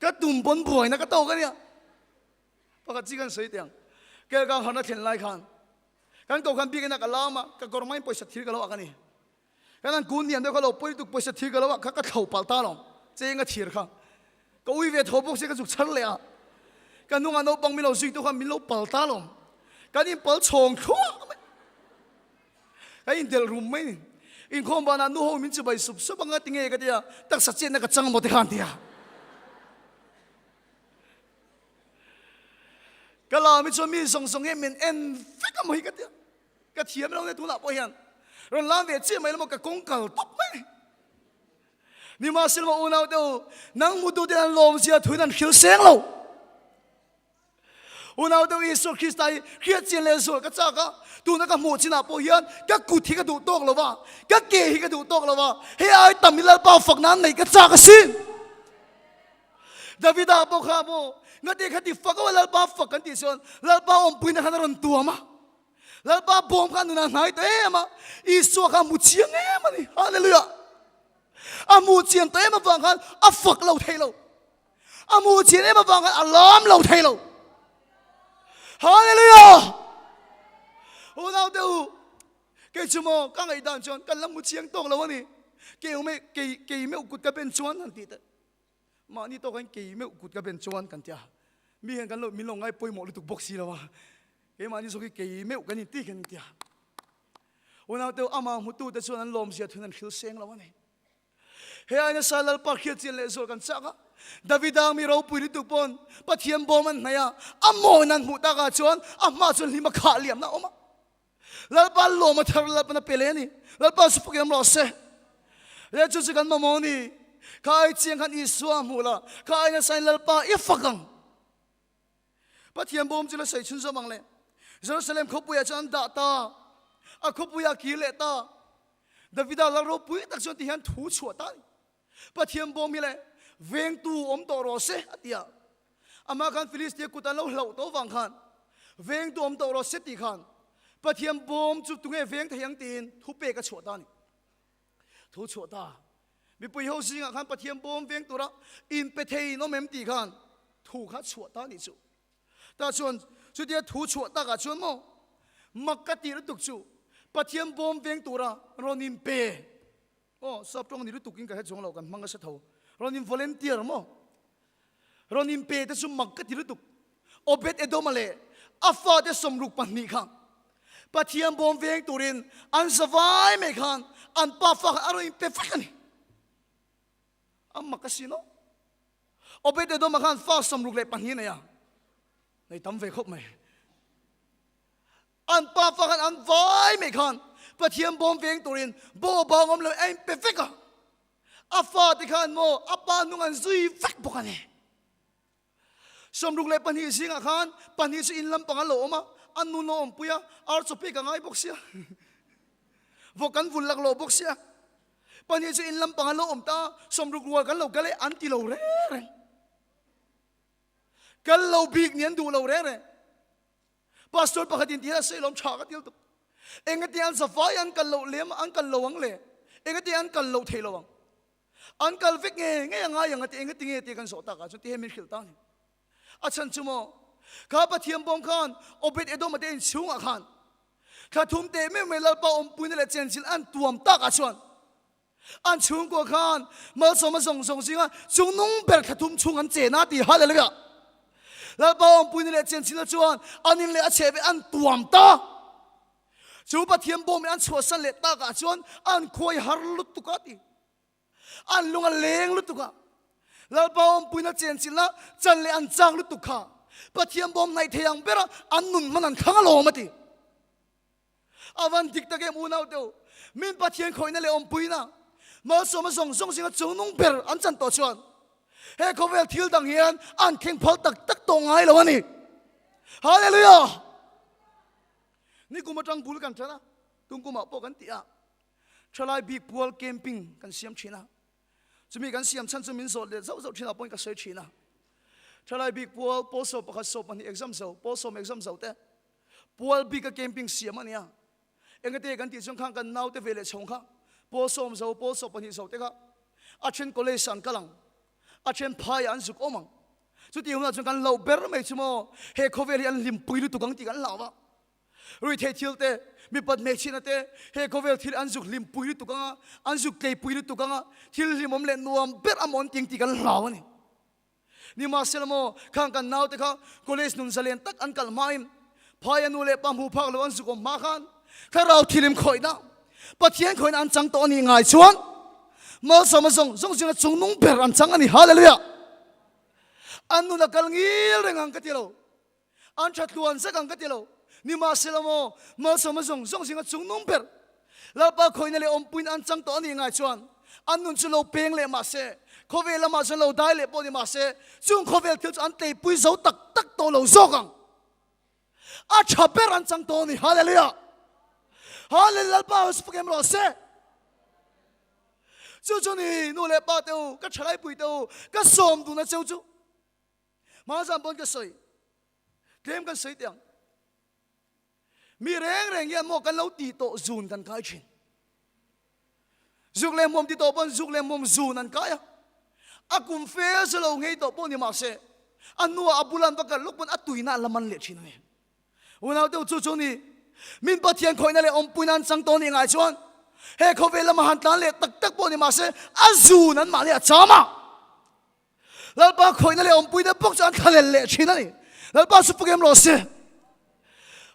ก็ตุ่มปนป่วยนะก็โตกันเนี่ยปกติกันสวยเตียงแกก็หันหน้าเห็นไล่ขันกันก็ขันบีกันนักลามาก็กรไม่ปล่อยสัตว์ที่กันแล้วกันนี่กันนั้นกูเนี่ยเดี๋ยวก็เราปล่อยตุกปล่อยสัตว์ที่กันแล้วก็ก็เข้าปัลตาลงเจ๊งก็เถียร์ขันก็วิเวทหัวพวกเสียก็จุกชันเลยอ่ะกันนุ่งอันนู้นบังมีเราสุดตัวขันมีเราปัลตาลงกันนี่ปัลชงทั่วกันอินเดลรูมไม่อินคอมบานานู้นมินจะไปสุบสุบังกันติงเอกันเดียตักสัจเจนนักจังหมดที่ขันเดียก็เราไม่ชอบมีส่งให้มันเอ็นฟิกก็ไม่กันเดียก็เทียมเราในตัวเราพอเห็นเราล้างเวทีไม่แล้วมันก็กงกัลตบไม่นี่มาสิมาอุณเอาเดียวนั่งมุดดูเดินลมเสียถุยนั่นเขียวเสียงเราอุณเอาเดียวอิสุคริสต์ไอเขียนเจนเลสุก็จ้าก็ตัวนั่นก็หมดสินะพอเห็นก็กุฏิก็ดูโต๊ะเราว่าก็เกย์ก็ดูโต๊ะเราว่าเฮ้ยไอ้ตามิลล์ป้าฝักนั้นไหนก็จ้าก็สิดาวิดาบอกข้าโมงั้นเด็กที่ฟักว่าลัลป้าฟักกันที่ส่วนลัลป้าอมปุยนักนันตัวมาลัลป้าบอมกันนั่นไหนตัวมาอิสุข้ามุเชียงมันนี่ฮาเลลูยาอามุเชียงตัวมาฟังกันอาฟักเราเทเราอามุเชียงมาฟังกันอาล้อมเราเทเราฮาเลลูยาโอ้เราเดี๋ยวเกี่ยวกับกังไอ้ด่านชนกันละมุเชียงตกแล้ววันนี้เกี่ยวไม่อุกุดกันเป็นชวนทันทีมานี่ตัวกันกี่ไม่กุดกันเป็นชวนกันเจ้ามีเห็นกันเรามีลงไอ้ปุยหมดเลยถูกบ็อกซี่แล้ววะเฮ้ยมานี่สุกี้กี่ไม่กันนี่ตีกันเจ้าวันนั้นเดี๋ยวอามาหุตุแต่ชวนนั้นลมเสียทุนนั้นคิวเสียงแล้ววะนี่เฮ้ยอันนี้สารลปากเขียนเจียนเลยส่วนกันสักดาวิดามีเราปุยถูกปนปัทเทียมบอมันไหนอ่ะอาโมนั้นหุตากาชวนอามาชวนลิมาขาเหลี่ยมนะออกมาแล้วปาลมมาทำแล้วปนเปลี่ยนนี่แล้วปาสุภกิจมันรอเสแล้วจุดกันมาโมนี่ข้าไอ้เจียงขันอิสวามูละข้าไอ้เนี่ยใส่ลัลปาอีฟักังปัทยมบอมจุลใส่ชุนสมังเลยเยรูซาเล็มขบุยจันดาตาอาขบุยกิเลตาดาวิดาลารบุยตักชนที่เห็นถูชัวตาปัทยมบอมมีเลยเวงตูอมตอรอเสอติยาอามาคันฟิลิสเตียกุตันเราเหล่าตัววังขันเวงตูอมตอรอเสติขันปัทยมบอมจุดตรงเอเวงทะยังตีนทุเปกชัวตานี่ถูชัวตามีปุยเขาสิงขันปะเทียมบอมเวียงตัวละอินเปเทยน้องเมมตีขันถูกขัดชัวตานี่จูแต่ส่วนจุดเดียถูกชัวตากับส่วนโมมักกะตีรู้ตุกจูปะเทียมบอมเวียงตัวละรอนินเปโอ้สับตรงนี้รู้ตุกินกับให้จงเรากันมังกะเสถียรรอนินวอลเลนเทียร์โมรอนินเปแต่ส่วนมักกะตีรู้ตุกโอเบตเอโดมาเลอาฟาเดสมรุกปันนี่ขันปะเทียมบอมเวียงตัวรินอันสบายไม่ขันอันป้าฟักอารมณ์เปฟักนี่อามาคัสิโนโอเบเดโดมาขันฟ้าสมรุกเลยปัญญาเนี่ยในทำเวคบไหมอันป้าฟังอันไว้ไม่ขันปะเทียมบอมเวงตัวรินโบบางอมเลยเอ็มเปฟิกะอาฟาติขันโมอาปานุงันซุยฟิกบุกันเนี่ยสมรุกเลยปัญญาสิงห์ขันปัญญาสิอินลำปังอโลมาอันนู้นอมปุยอาร์สุพิกังไงบุกเสียวกันฝุ่นหลักโลบุกเสียปัญญาจะอินลำปังโลอมตาสมรุกวัวกันเราก็เลยอันติเราเร่กันเราบีกเนียนดูเราเร่พาสตอร์ปกติที่เราเสียลมฉากกันที่เราเองก็ที่อันสฟายอันกันเราเลี้ยมอันกันเราวังเล่เองก็ที่อันกันเราเทเราวังอันกันฟิกเงี้ยยังไงยังไงที่เองก็ที่เงี้ยที่กันโสตากาจนที่เฮมิลคิลตันอาจารย์ชั่วโมงข้าพเทียมบงขันโอเบตเอโดมาเดินชิวงขันข้าทุ่มเตะไม่ลัลปาอมปุยนั่นแหละเจนจิลอันตัวมตากาชวนอันชุงกว่าขันมาส่งสิงห์จุงนุ่งเบลขัดทุ่มชุงอันเจน่าตีฮาเลลูยาแล้วพออมปุยนี่แหละเจนสิละจวนอันนี้เลยอาเชเบอันตัวมตาจูปะเทียมบอมอันชัวสันเลตากาจวนอันคอยฮาร์ลุตุกาตีอันลุงอันเลงลุตุกาแล้วพออมปุยนั่นเจนสิละจันเลอันจางลุตุกา ปัทยมบอมในเทียงเบระอันนุนมันอันขังโลมาติอาวันดิกตะเกมูนเอาเดียวมินปัทยมคอยนั่นเลยอมปุยนะมาส่งส่งสิ่งจูนุ่งเบรอันจันโตชวนเฮ้เขาเวลทิลดังเฮียนอันเข่งพอลตักตรงไงแล้ววะนี่ฮาเลลูยานี่กูมาจังบุลกันใช่ไหมตุ้งกูมาปกันตีอ่ะชลายบิ๊กบัวแคมปิ้งกันเสียมชีนะจะมีกันเสียมชั้นจะมินโซเดเจ้าชีนะปนกันเสียชีนะชลายบิ๊กบัวโพสต์ประกาศสอบมันเอ็กซัมโซโพสต์เอ็กซัมโซเต้บัวบิ๊กกับแคมปิ้งเสียมันเนี่ยเอ็งก็เตะกันตีจงข้างกันน่าวเตะเวลชงข้างโพสต์โพสต์ปันที่โซเต้ก็อาเช่นคอลเลชันกำลังอาเช่นพายอันสุกอมังสุดที่เราจงกันเล่าเบอร์ไม่ชั่วโมงเฮ้เขาเวลีอันลิมปุยลุตุกังตีกันเล่าวะรู้เททิลเต้มีปัดเมชินะเต้เฮ้เขาเวลทิลอันสุกลิมปุยลุตุกังอันสุกเกยปุยลุตุกังทิลลิมอมเลนนัวเบอร์อมอนติงตีกันเล่าวนี่นี่มาเซลโมข้างกันน่าวเต้เขาคอลเลชันนุ่นเซเลนตักอันกัลมาอิมพายนูเล่ปั๊มหูพักลอันสุกอมมาขันถ้าเราทิลิมคอยนะปัจเจียนคอยอันจังตัวนี้ง่ายชวนมาสมส่งสิ่งจงนุ่งเบรอันจังอันนี้ฮาเลลูยาอันนู้นกัลงี้เรื่องอังกฤษโลอันชัดล้วนสักอังกฤษโลนี่มาเสลโมมาสมส่งสิ่งจงนุ่งเบรแล้วป้าคอยนั่นเลยอมปุยอันจังตัวนี้ง่ายชวนอันนู้นจะโลเพ่งเลยมาเสเขาเวลามาจะโลได้เลยพอดีมาเสจุงเขาเวลที่อันเตยปุยเสาตักตัวโลโซกังอาชับเบรอันจังตัวนี้ฮาเลลูยาฮาเลลูยาป้าสปกเกมโลเสจู่ๆนี่นู่นเลยป้าเต้าก็ใช้ปุยเต้าก็สมดูนะจู่ๆมาสัมพันธ์ก็สวยเกมกันสวยเตียงมีแรงยันโมกันเราตีโตจูนกันกายชินจุกเล่มมุมตีโตปนจุกเล่มมุมจูนันกายอากุมเฟสเราไงโตปนนี่มาเสอันนัวอับุลันตะกันลูกปนอัตุยน่าละมันเล็ดชินนี่วันเอาเต้าจู่ๆนี่มินปะเทียนคอยนั่นเลยอมปุยนันสังโตนี่ไงชวนเฮ้เขาเวลามาหันตาเล็ดตักปนนี่มาเสอาจูนันมาเลยจ้ามาแล้วป้าคอยนั่นเลยอมปุยได้ปกจานทะเลเละชินะนี่แล้วป้าสุปเกมโลเซ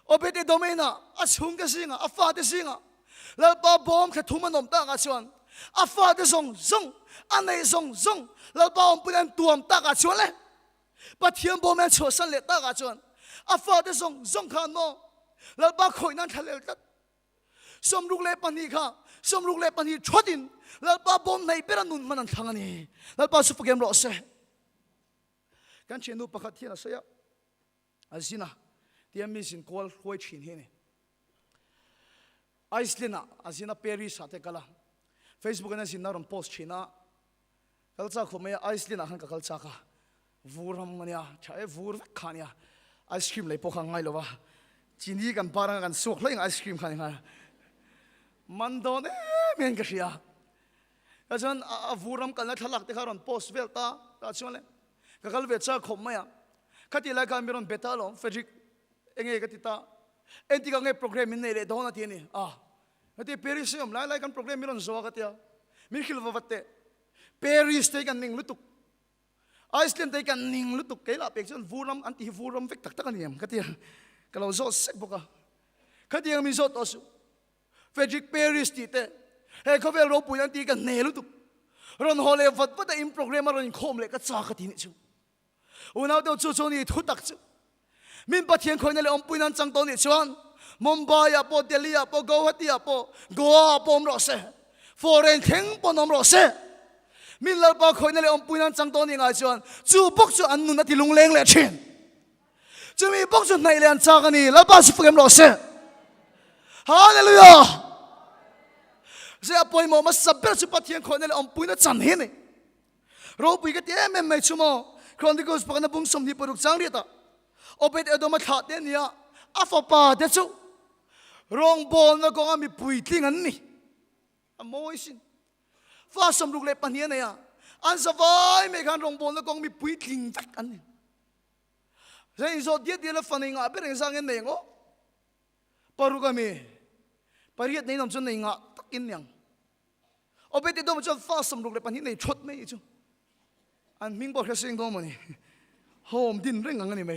โอเปเตโดเมน่าอาชุงก็สิงะอาฟาเตสิงะแล้วป้าบอมแค่ทุ่มมันนมตากาชวนอาฟาเตส่งอันไหนส่งแล้วป้าอมปุยนั้นตัวมตากาชวนเลยป้าเทียมบอมแมนชัวสันเล็ดตากาชวนอาฟาเตส่งขานโมแล้วป้าคอยนั่นทะเลตัดสมลูกเล็บปนีค่ะสมลูกเล็บปนีชดดินแล้วป้าบอมในเปรนุนมันนั่นทางนี้แล้วป้าสุปเกมโลเซกันเชนูประคัตเทียนเสียอาซินะที่มีสินคอลหวยชินเฮนี่ไอซ์แลนด์อาซินะปารีสอาเตกัลละเฟซบุ๊กนั้นสินนารมโพสต์ชินะกัลจากผมเนี่ยไอซ์แลนด์หันกัลจากะวูรำมันเนี่ยใช่วูรขานเนี่ยไอศครีมเลยพวกข้างไงหรอวะจีนี่กันปารังกันสุกเลยไอศครีมขานยังไงมันโดนเมียนกษียาอาจารย์วูรำกันแล้วทะลักที่เขารอนโพสต์เวลตาอาจารย์เลยก็เวชาขมไหมอ่ะขัดที่รายการมีรอนเบต้าหรอเฟจิกเองก็ติดตาเอ็นที่ก็เงยโปรแกรมมินเนอร์โดนนาทีนี่ขัดที่ปารีสยมรายการโปรแกรมมีรอนโซ่ขัดที่มีคิลวัตเตปารีสเตกันนิ่งลุตุกไอซ์แลนด์เตกันนิ่งลุตุกเกล้าเป็กจนวูรัมอันที่วูรัมเวกตักกันเนี่ยขัดที่ก็เราโซ่เซ็กบุกะขัดที่ยังมีโซ่ต่อสู้เฟจิกปารีสติเตเฮ้เขาเวลโรปุยอันที่กันเนลุตุกรอนฮอลเลวัดวัดแต่อินโปรแกรมมารอนคอมเลยก็จ้าขัดที่นี่ชูวันเอาเดี๋ยวจู่ๆนี่ทุตักจูมินปะเทียนคอยนั่นเลยอมปุยนันจังตัวนี่ชวนมุมไบอะปอเดลีอะปอโกวัตอะปอกัวปอมรอเซ่ฟอเรนเทงปอนอมรอเซ่มินลาปะคอยนั่นเลยอมปุยนันจังตัวนี่ไงชวนจู่ปกจู่อันนู้นที่ลุงเล้งเลยเช่นจะมีปกจู่ในเรื่องจากนี่ลาปะสุฟเกมรอเซ่ฮาเลลูยาเสียปอยมอมาสับเบลสุปะเทียนคอยนั่นเลยอมปุยนันจันเห็นนี่เราปุยก็เตี้ยไม่ชั่วโมงครอนที่กูสปกันบุ้งสมที่ปลุกจังเรียตาโอเปตเอโดมาขาดเดียนี่อาฟปาเดชูรองบอลนะก็มีปุยทิ้งอันนี้อโมยสิฟ้าสมลูกเล็บปันนี้เนี่ยอันสบายไม่กันรองบอลนะก็มีปุยทิ้งจักอันนี้ใช่อินโซเดียแล้วฟันยังเป็นยังสังเกตเนี่ยก็ปารุกามีปาริยนี่น้ำจนเนี่ยตักกินยังโอเปตเอโดมาจนฟ้าสมลูกเล็บปันนี้เนี่ยชดไม่จูอันมิงบอกแค่สิ่งตัวมันนี่โฮมดินเรื่องงั้นนี่ไหม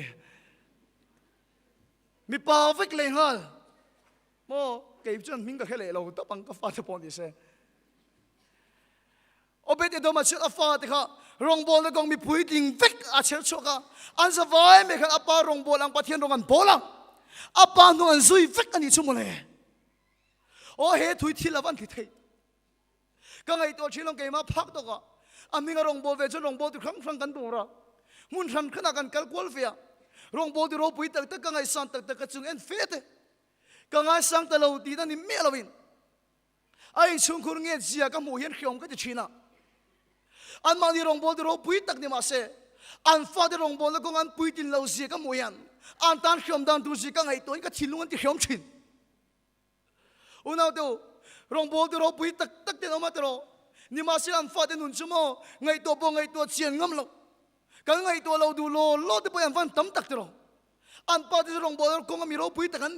มีป่าวฟิกเลยฮะโม่เก็บจนมิงก็แค่เลยเราต้องปังก็ฟาดปอนดิเซ่โอเบติโดมาชุดฟ้าที่เขา รองบอลแล้วก็มีผู้ดิ่งเวกอาเชลชกะอันสบายไม่ค่ะอาปารองบอลอังปะเทียนรองอันบอลังอาปาหนวนซุยเวกอันนี้ชุ่มเลยโอ้เฮทุยที่ละวันที่เทก็ไงตัวชิลองเกมาพักตัวก็อามิงรองบอลเวจรองบอลที่ครั้งกันตัวระมุนทันขณะกันกัลกอลเฟียรองบอลที่เราปุยตักก็ไงสันตักก็จึงเอ็นเฟตก็ไงสังตะเราดีนั่นนี่เมลวินไอ้ชุนคุณเงี้ยเสียก็มูเห็นเขียวก็จะชินะอันมาที่รองบอลที่เราปุยตักนี่มาเสอันฟาที่รองบอลแล้วก็อันปุยตินเราเสียก็มูยันอันตันเขียวดันตัวเสียก็ไงตัวนี้ก็ชินลุงที่เขียวชินอุณเอาตัวรองบอลที่เราปุยตักเดินออกมาตัวนี่มาเสอันฟาที่นุ่นชั่วโมงไงตัวปงไงตัวเชียนงำเราก็ไงตัวเราดูโลที่ไปอันฟันตั้มตักตัวอันปาที่รองบอลก็มีเราปุยตักกัน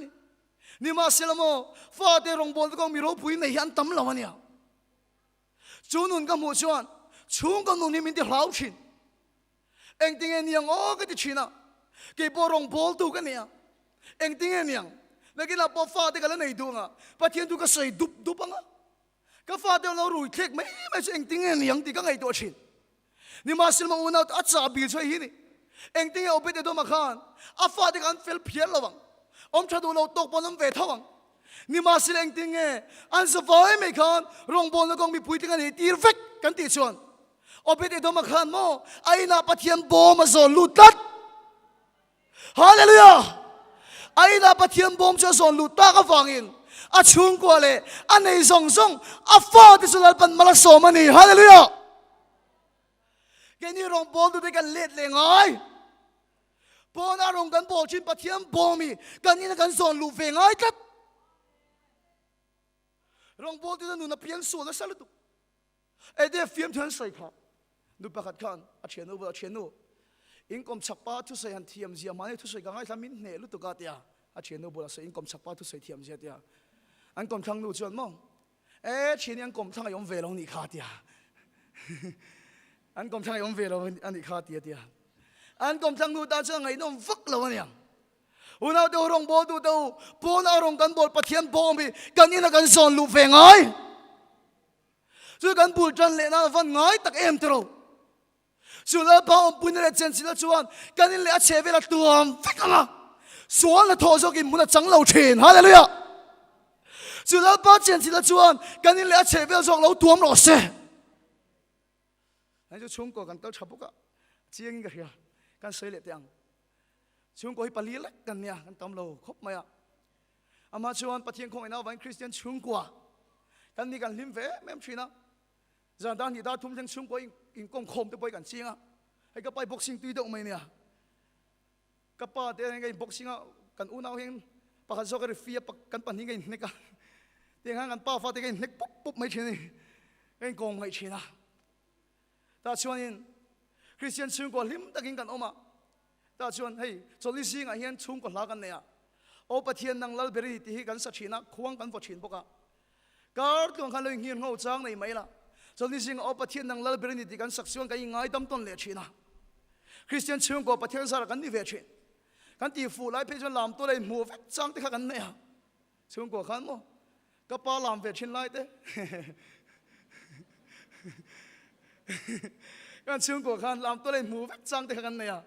นี่มาเสละโมฟาที่รองบอลก็มีเราปุยในยันตั้มเราเนี่ยจูนุนก็มูชวนชุงก็นุ่นนี่มันที่เราชินเอ็งติงเงียงโอ้ก็ที่ชินะเก็บรองบอลตัวกันเนี่ยเอ็งติงเงียงแล้วก็เราพอฟาที่กันแล้วไหนดูอ่ะปะเทียนตัวก็ใส่ดุบอ่ะก็ฟาที่เรารู้เทคไม่ใช่เอ็งติงเงียงที่ก็ไงตัวชินนี่มาสิลมาอุณาอัศบิช่วยฮินี่เอ็งติงเอาไปเดี๋ยวมาขานอาฟาที่กันเฟลเพียรระวังอมชาดูเราตกบอลน้ำเวทวังนี่มาสิเอ็งติงอันสบายไม่ขานรองบอลแล้วก็มีผู้ที่กันนี่ตีเฟกกันตีชวนเอาไปเดี๋ยวมาขานโมไอ้นาปะเทียนบอมาสอนลุตัดฮาเลลูยาไอ้นาปะเทียนบอมจะสอนลุตัดก็ฟังอินอาชุงกว่าเลยอันไหนส่งอาฟาที่สุดเป็นมาลาโซมันนี่ฮาเลลูยาแกนี่รองบอลดูด้วยกันเล็ดเลยไงบอลน่ารองกันบอลชินปะเทียมบอมีกันนี่กันสอนลูเฟงไงครับรองบอลที่นั่นน่ะเพียงส่วนแล้วสลัดตุเอเดฟฟิล์มที่นั่นใส่ขาดูประกาศกันอาเชนูอาเชนูอินคอมชักป้าทุกสิ่งที่ยามเสียมันทุกสิ่งก็ง่ายทำมินเนลุตุกาเตียอาเชนูบอกว่าอินคอมชักป้าทุกสิ่งที่ยามเสียเตียอันคอมทั้งนู้นชวนมั่งชินยังคอมทั้งยอมเวลงนี่ขาเตียอันคอมทั้งยอมเวลงอันนี้ขาเตียเตียอันคอมทั้งนู้นตาเชื่อไงน้องฟักเราเนี่ยอุณเอาตัวรองบอลตัวบอลเอารองกันบอลปะเทียนบอลมีกันนี่นะกันสอนลูเฟงไงส่วนกันบูจันเลน่าฟันไงตักเอ็มตัวส่วนเราพอปุ่นเรเจนสิละชวนกันนี่เลยอาเชเวลาตัวฟิกอ่ะส่วนเราทอสกินมุนจังเราเชนฮาเลลูยาส่วนเราพอเจนสิละชวนกันนี่เลยอาเชเวลาส่งเราตัวมันเราเซ่นั่นจะช่วงก่กันเต้าชับปุ๊กอะเจียงกันเฮียกันเสยเล็ดยังช่วงก่อให้ปลีเล็กกันเนี่ยกันตำเราครบไหมอ่ะอามาชวนปะเทียงคงไอ้น้าวันคริสเตียนช่วงกว่ากันนี่กันลิมเฟ่แม่มชีนะจานด้านนี้ด้าทุ่มยังช่วงกว่าอินกงคมตัวไปกันเชียงอ่ะให้ก็ไปบ็อกซิ่งตีดอกไหมเนี่ยก็ป้าเดี๋ยวไงบ็อกซิ่งอ่ะกันอุ่นเอาเองปากกันโซกันรีฟีอ่ะกันปันนี้ไงเนี่ยกันเดี๋ยวงั้นกันป้าฟาดไงเนี่ยปุ๊บไม่เชียนี่ไงกงไม่เชียนะแต่ชวนคริสเตียนช่วงกว่าลิมตะกินกันออกมาแต่ชวนเฮ้ยจนลิซิงอ่ะเฮียนช่วงกว่าลากันเนี่ยโอปะเทียนนังลัลเบรีที่กันสักชีนะควงกันพอชินพวกอ่ะการตัวขันเลยเฮียนเขาจ้างในไหมล่ะจนลิซิงโอปะเทียนนังลัลเบรีที่กันสักส่วนกันยังไงตั้มต้นเลี้ยชีนะคริสเตียนช่วงกว่าปะเทียนสารกันนี่เวชินกันตีฟูไล่เพจลามตัวเลยหมู่จ้างที่ขันเนี่ยช่วงกว่าขันมั้งก็ป้าลามเวชินไล่เต้กันช่วงกว่าขันลามตัวเลยหมู่จ้างที่ขันเนี่ย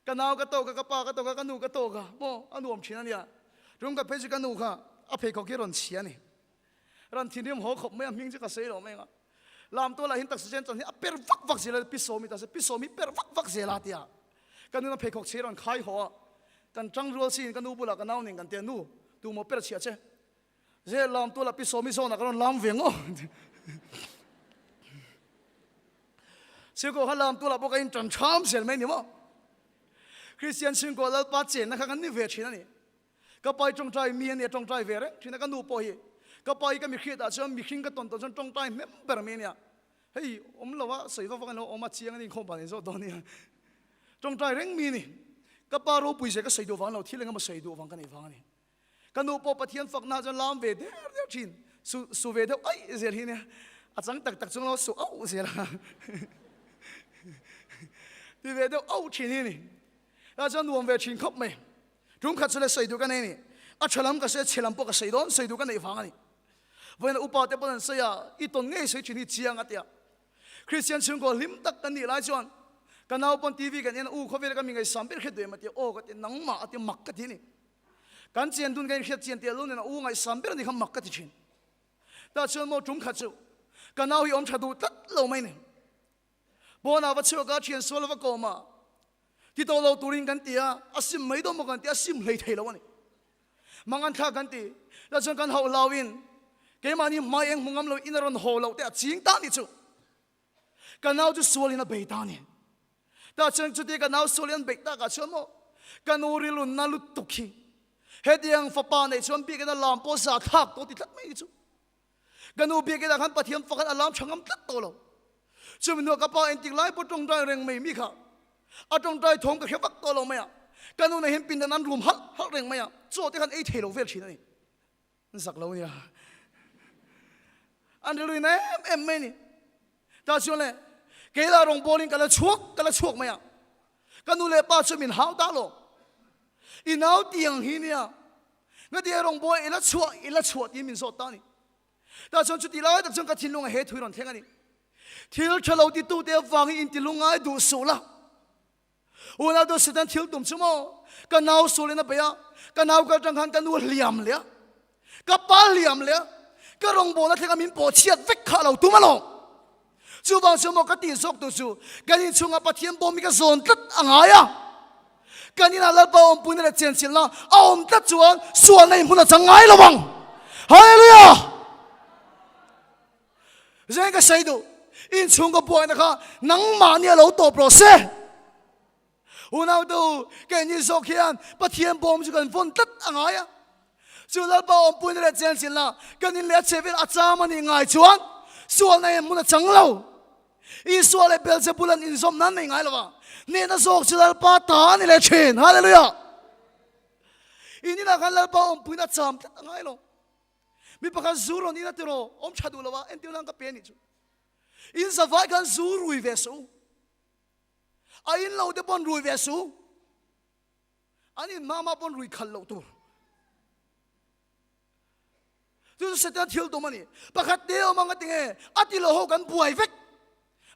กันเอากระโตกกระป้ากระโตกกันนูกระโตกะโมอันนูมชินันเนี่ยรุ่งกับเพจกันนูค่ะอภัยเขาเกี่ยรันเชียนี่รันทีนี้มหัวขบไม่มิ่งจะกระเซยหรอไม่งะลามตัวละหินตักเสียนตอนนี้เปิดฟักเสียเลยพิโซมิตาเสพิโซมิเปิดฟักเสียลาตียกันนูน่ะเพจเขาเชียรันขายหัวกันจังรัวสิกันนูบุลากันเอาหนึ่งกันเตียนูดูโมเปิดเชียเช่เจ้ลามตัวละพิโซมิโซนักกันลามเวียงอ๋อเชื่อกูฮัลลามตัวละพวกกันจันชามเสียไม่เนี่ยมั้งคริสเตียนซึ่งก็เราปัจเจนนะครับกันนี่เวชินันนี่ก็ไปจงใจมีเนี่ยจงใจเวรที่นั่นกันดูปอยก็ไปก็มีขีดอาจจะมีขิงก็ตนจงใจเมมเบอร์มีเนี่ยเฮ้ยเราว่าสิ่งที่ฟังเรามาเชียงนี่คงผ่านในโซนตอนนี้จงใจเร่งมีนี่ก็ปารูปุยเสก็สิ่งดูฟังเราที่เรื่องมาสิ่งดูฟังกันนี่ฟังนี่กันดูปอปะเทียนฝักน่าจะลามเวเดียวชินสุเวเดียวไอ้เสียทีเนี่ยอาจารย์ตักจงเราสุเอาเสียละที่เวเดียวเอาชินนี่อาจารย์รวมเวชินครบไหมรุ่งขัดสุดเลยใส่ดูกันนี่อาฉลามก็เสียฉลามปกก็ใส่โดนใส่ดูกันในฟังนี่วันอุปาเทปนันเสียอีต้นเงี้ยใส่ชินที่เชียงอ่ะเดีย Christian chung ko lim tak kan ni lai chuan kan nau pon TV kan en u khovel ka mi ngai sam ber khe doi ma ti o ka ti nang ma ati mak ka ti ni kan chen dun kan khet chen te lu na u ngai sam ber ni kham mak ka ti chin ta chuan mo tum kha chu kan nau hi om thadu tat lo mai ni bo na wa chu ka chen so lo ko ma ti to lo turin kan ti a asim mai do mo kan ti asim lei thei lo ni mangan tha kan ti la chuan kan ho lawin ke mani mai eng mungam lo inaron ho lo te ching ta ni chu kan nau chu sualina be ta ni ta chang chu te kan nau sualian be ta ka chuan mo kan uri lun na lu tukhi hediang fa pa nei chuan bi ke na lam po sa thak to ti thak mai chu kan u bi ke da khan pathiam fakat alam changam tat to lo chu no ka pa en tik lai po tong dai reng mai mi kha a tong dai thong ka khewak to lo mai kan u na hem pin nan rum hal hal reng mai chu te khan ei thelo vel thin ni sak lo ya an lui na em mai ni ta chuan le ke la rong bowling kala chuak mai kan u le pa chu min hau ta lo inau tiang hi nia nga dia rong boy ila chuak ti min so ta ni ta chuan chu ti lai tak chuan ka thin lunga he thui ron theng ani thil thalo ti tu te wang in ti lungai du su la una do sitan thil tum chu mo ka nau su le na pe ya ka nau ka tang khan kan u liam le ka pa liam le ka rong bo na thega min po chiat vek kha lo tu ma lo chu bang chu mo ka ti sok tu chu kan in chunga pathian bom mi ka zon tat angaya kan in ala ba om pun le chen sil na om ta chuan suan nei mun changai lo bang hallelujah zeng ka sai do in chunga boy na kha nang ma ni lo to pro se unau do kan in sok hian pathian bom chu kan von tat angaya chu la ba om pun le chen sil na kan in le chevel achama ni ngai chuan sual nei mun chang lo i sual le bel se bulan in som nan nei ngai lo wa ne na sok chilal pa ta ni le chen hallelujah ini na kan lal pa om puina cham ngai lo mi pa kan zuro ni na tero om chadu lo wa en tiu lang ka pe ni chu in sa vai kan zurui ve su a in lo de bon rui ve su ani mama bon rui khal lo tu tu se ta thil to mani pakhat de o manga tinge ati lo ho kan buai vek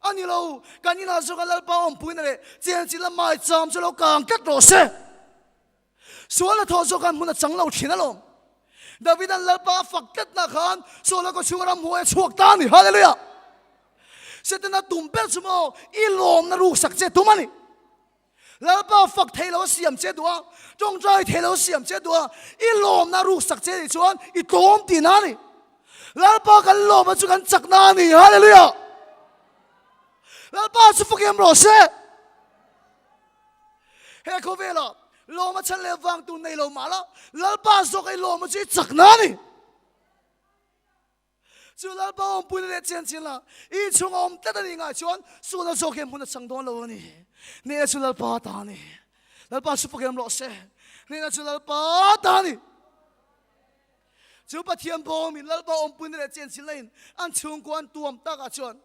ani lo kan ina so kan lal pa om puina le chen chila mai cham so lo kang kat ro se so la tho so kan mun chang lo thina lo david an lal pa fakkat na khan so la ko chungra moe chuak ta ni hallelujah setana tumpel sumo ilom na ru sak che tumani lal pa fak thailo siam che duwa tong trai thailo siam che duwa ilom na ru sak che chuan I tom ti na ni lal pa kan lo ma chu kan chak na ni hallelujah lal pa su fukem ro se he ko vela lo ma chan le wang tu nei lo ma la lal pa so kai lo ma chi chak na ni chu lal pa om pun le chen chin la I chung om ta da ni nga chuan su na so kem mun chang don lo ni ne chu lal pa ta ni lal pa su fukem ro se ne na chu lal pa ta ni chu pathian bom min lal pa om pun le chen chin lein an chung kwan tuam ta ka chuan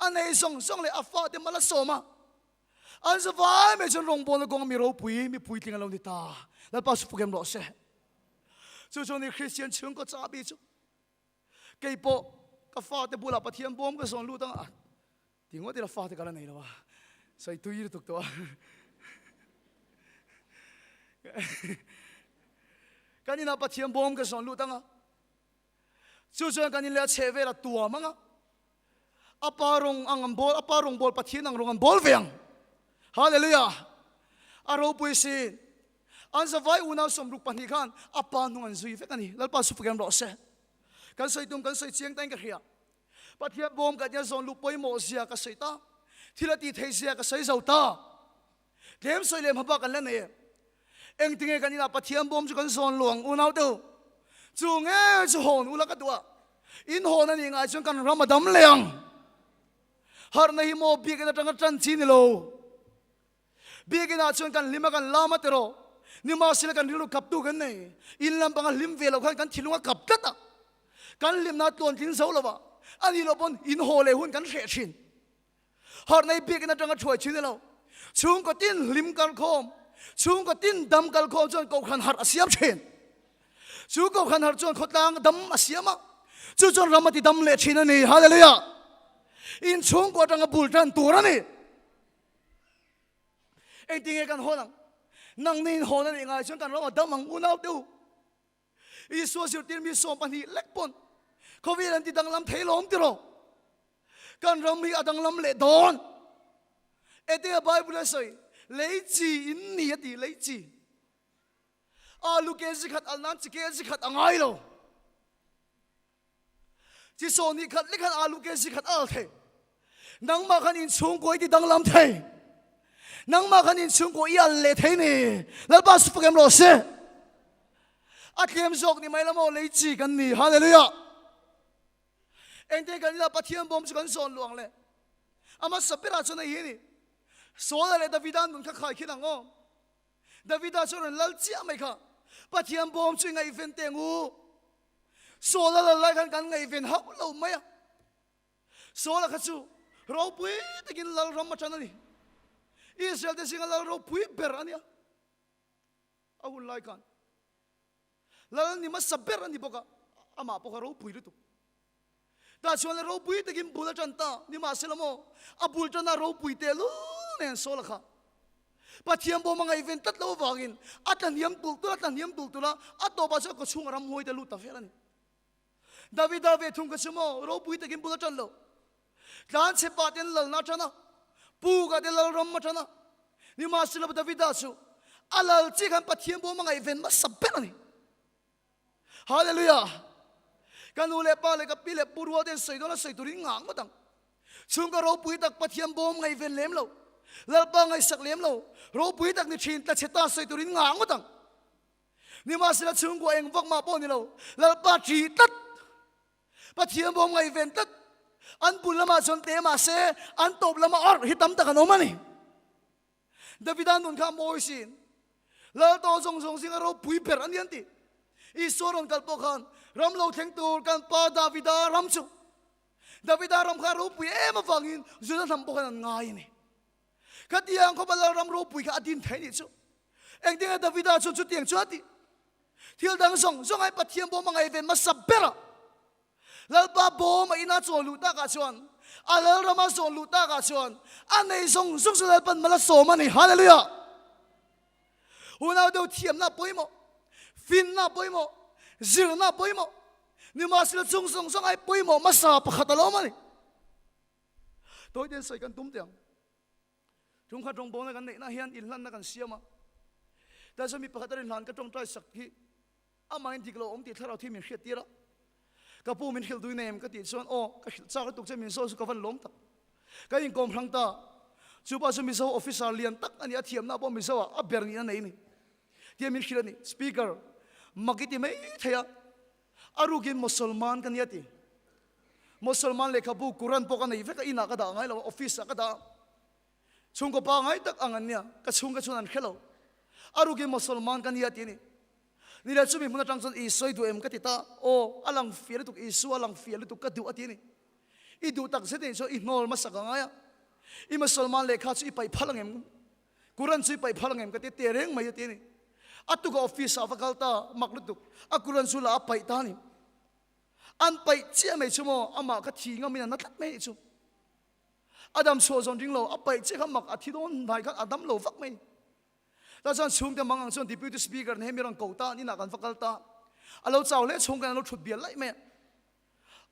an nei song song le afa te mala soma an sa vai me chon rong bon le gong mi ro pui mi pui ting along ni ta lal pa su fukem ro se chu chu ni Christian chung ko cha bi chu cây bộ cái pha thì bù la pathian bom cái son lu tang à tiếng ngót thì là pha thì cái này là wa sai tui được to cái này là pathian bom cái son lu tang à chú chú cái này là chế về là tua mang à aparong bol pathian ang rongan bol veng hallelujah aro pui sin an sa vai una som ruk pani khan apa nungan zui fe kani lalpa su fugam ro se kan sai tum kan sai chiang tang ka hria pathian bom ka nya zon lu poi mo sia ka sai ta thilati thei sia ka sai zau ta kem soi lem haba kan la ne eng tinge kan ina pathian bom chu kan zon luang unau tu chu nge chu hon ula ka tua in hon ani ngai chung kan ramadam leang har nahi mo bi ka tang chan chi ni lo bi ka na chung kan lima kan lama tero ni ma sila kan rilu kap tu kan nei in lam pang lim ve lo kan thilunga kap ta kan lim na ton tin zo lo ba ani lo bon in ho le hun kan hre chin har nei bi ka na tang choi chin lo chung ko tin lim kan khom chung ko tin dam kal khom chon ko khan har asiam chen chu ko khan har chon khotlang dam asiama chu chon ramati dam le chin ani hallelujah in chung ko tang bul tan turani eng tinge kan honang nang nin honan ingai chung kan ro damang unaw tu isu sir tin mi som pan hi lekpon covid an ti dang lam thailom ti ro kan ram mi adang lam le don ete bible soi leiji in ni ati leiji alu ke zikhat alnan chi ke zikhat angai lo chi so ni khat likhat alu ke zikhat al the nang ma khan in chung ko ti dang lam thai nang ma khan in chung ko i al le thai ni lal ba su pagam lo se atlem zok ni mai lamo leiji kan ni hallelujah eng te kan la pathiam bom kan son luang le ama sapira chona hi ni so le davidan nun kha khai khinang o davida chon lal chi amai kha pathiam bom chu ngai ven tengu so la la kan ngai ven ha lo mai so la kha chu ro pui takin lal ram ma chana ni israel de singa lal ro pui ber ania awul lai kan lal ni ma saber ani boka ama poka ro pui tu ta chuan ro pui takin bula chanta ni ma selamo abul chana ro pui te lu nen so la kha pathiam bo mangai ven tat lo wangin atan yam tul tu la ato ba ko chung ram hoi te lu ta felani davida ve thung ka chumo ro pui takin bula chan lo dan se paten lal na chana pu ga de lal ram ma chana ni ma selamo davida chu alal chi kan pathiam bo mangai ven ma sabben ni hallelujah kan ule pa le ka pile purwa den soidona soiturin ngang matang chung ka ro pui tak pathiam bo mangai ven lem lo lal pa ngai sak lem lo ro pui tak ni thin ta cheta soiturin ngang matang ni ma sila chung ko eng vak ma po ni lo lal pa thi tat pathiam bo mangai ven tat an pul lama chon te ma se an top lama or hitam ta kan omani davidan nun kha moi sin lal to jong jong sing ro pui per an yan ti i soron kal po khan ram lo theng tur kan pa davida ram chu davida ram kha ro pui em awangin zuna tham po kan ngai ni khatiang ko bal ram ro pui kha adin thai ni chu eng ding davida chu chu tiang chu ati thil dang song song ai pathiam bo mangai ven ma sabera lal pa bo ma ina chu lu ta ka chuan alal rama so lu ta ka chuan anei song song su pan mala so mani hallelujah una do thiam na poimo fin na poimo zir na poimo ni masil chung song song ai poimo masa pakhatalo mani toy den sai kan tum tiang chung kha tong bona kan nei na hian in lan na kan siama ta so mi pakhatarin han ka tong trai sak hi amain diklo om ti tharau thi min hriat tira ka pu min hil du nem ka ti chuan o ka cha ka tuk che min so su ka van lom tak ka in kom phang ta chu pa so mi so officer lian tak ani a thiam na bo mi so a ber ni na nei ni ti min hil ni speaker magiti mai thaya arugin musulman kan yati musulman le khabu quran po kan nei ve ka ina ka da ngai lo office ka da chung ko pa ngai tak angan nya ka chung ka chuan khelo arugin musulman kan yati ni ni la chumi mun tang chon I soi du em ka ti ta o alang fiel tu isu alang fiel tu ka du ati ni I du tak se ni so I nol ma saka nga ya I musulman le kha chu I pai phalang em quran chu pai phalang em ka ti tereng mai ati ni atu ko office of kalta maklutuk akuran sula pai tani an pai che mai chumo ama ka thi ngam na tat mai chu adam so zon ding lo apai che kham mak athi don nai ka adam lo vak mai ta chan chung te mangang chon deputy speaker ne mirang kota ni na kan fakalta alo chaw le chung kan lo thut bial lai me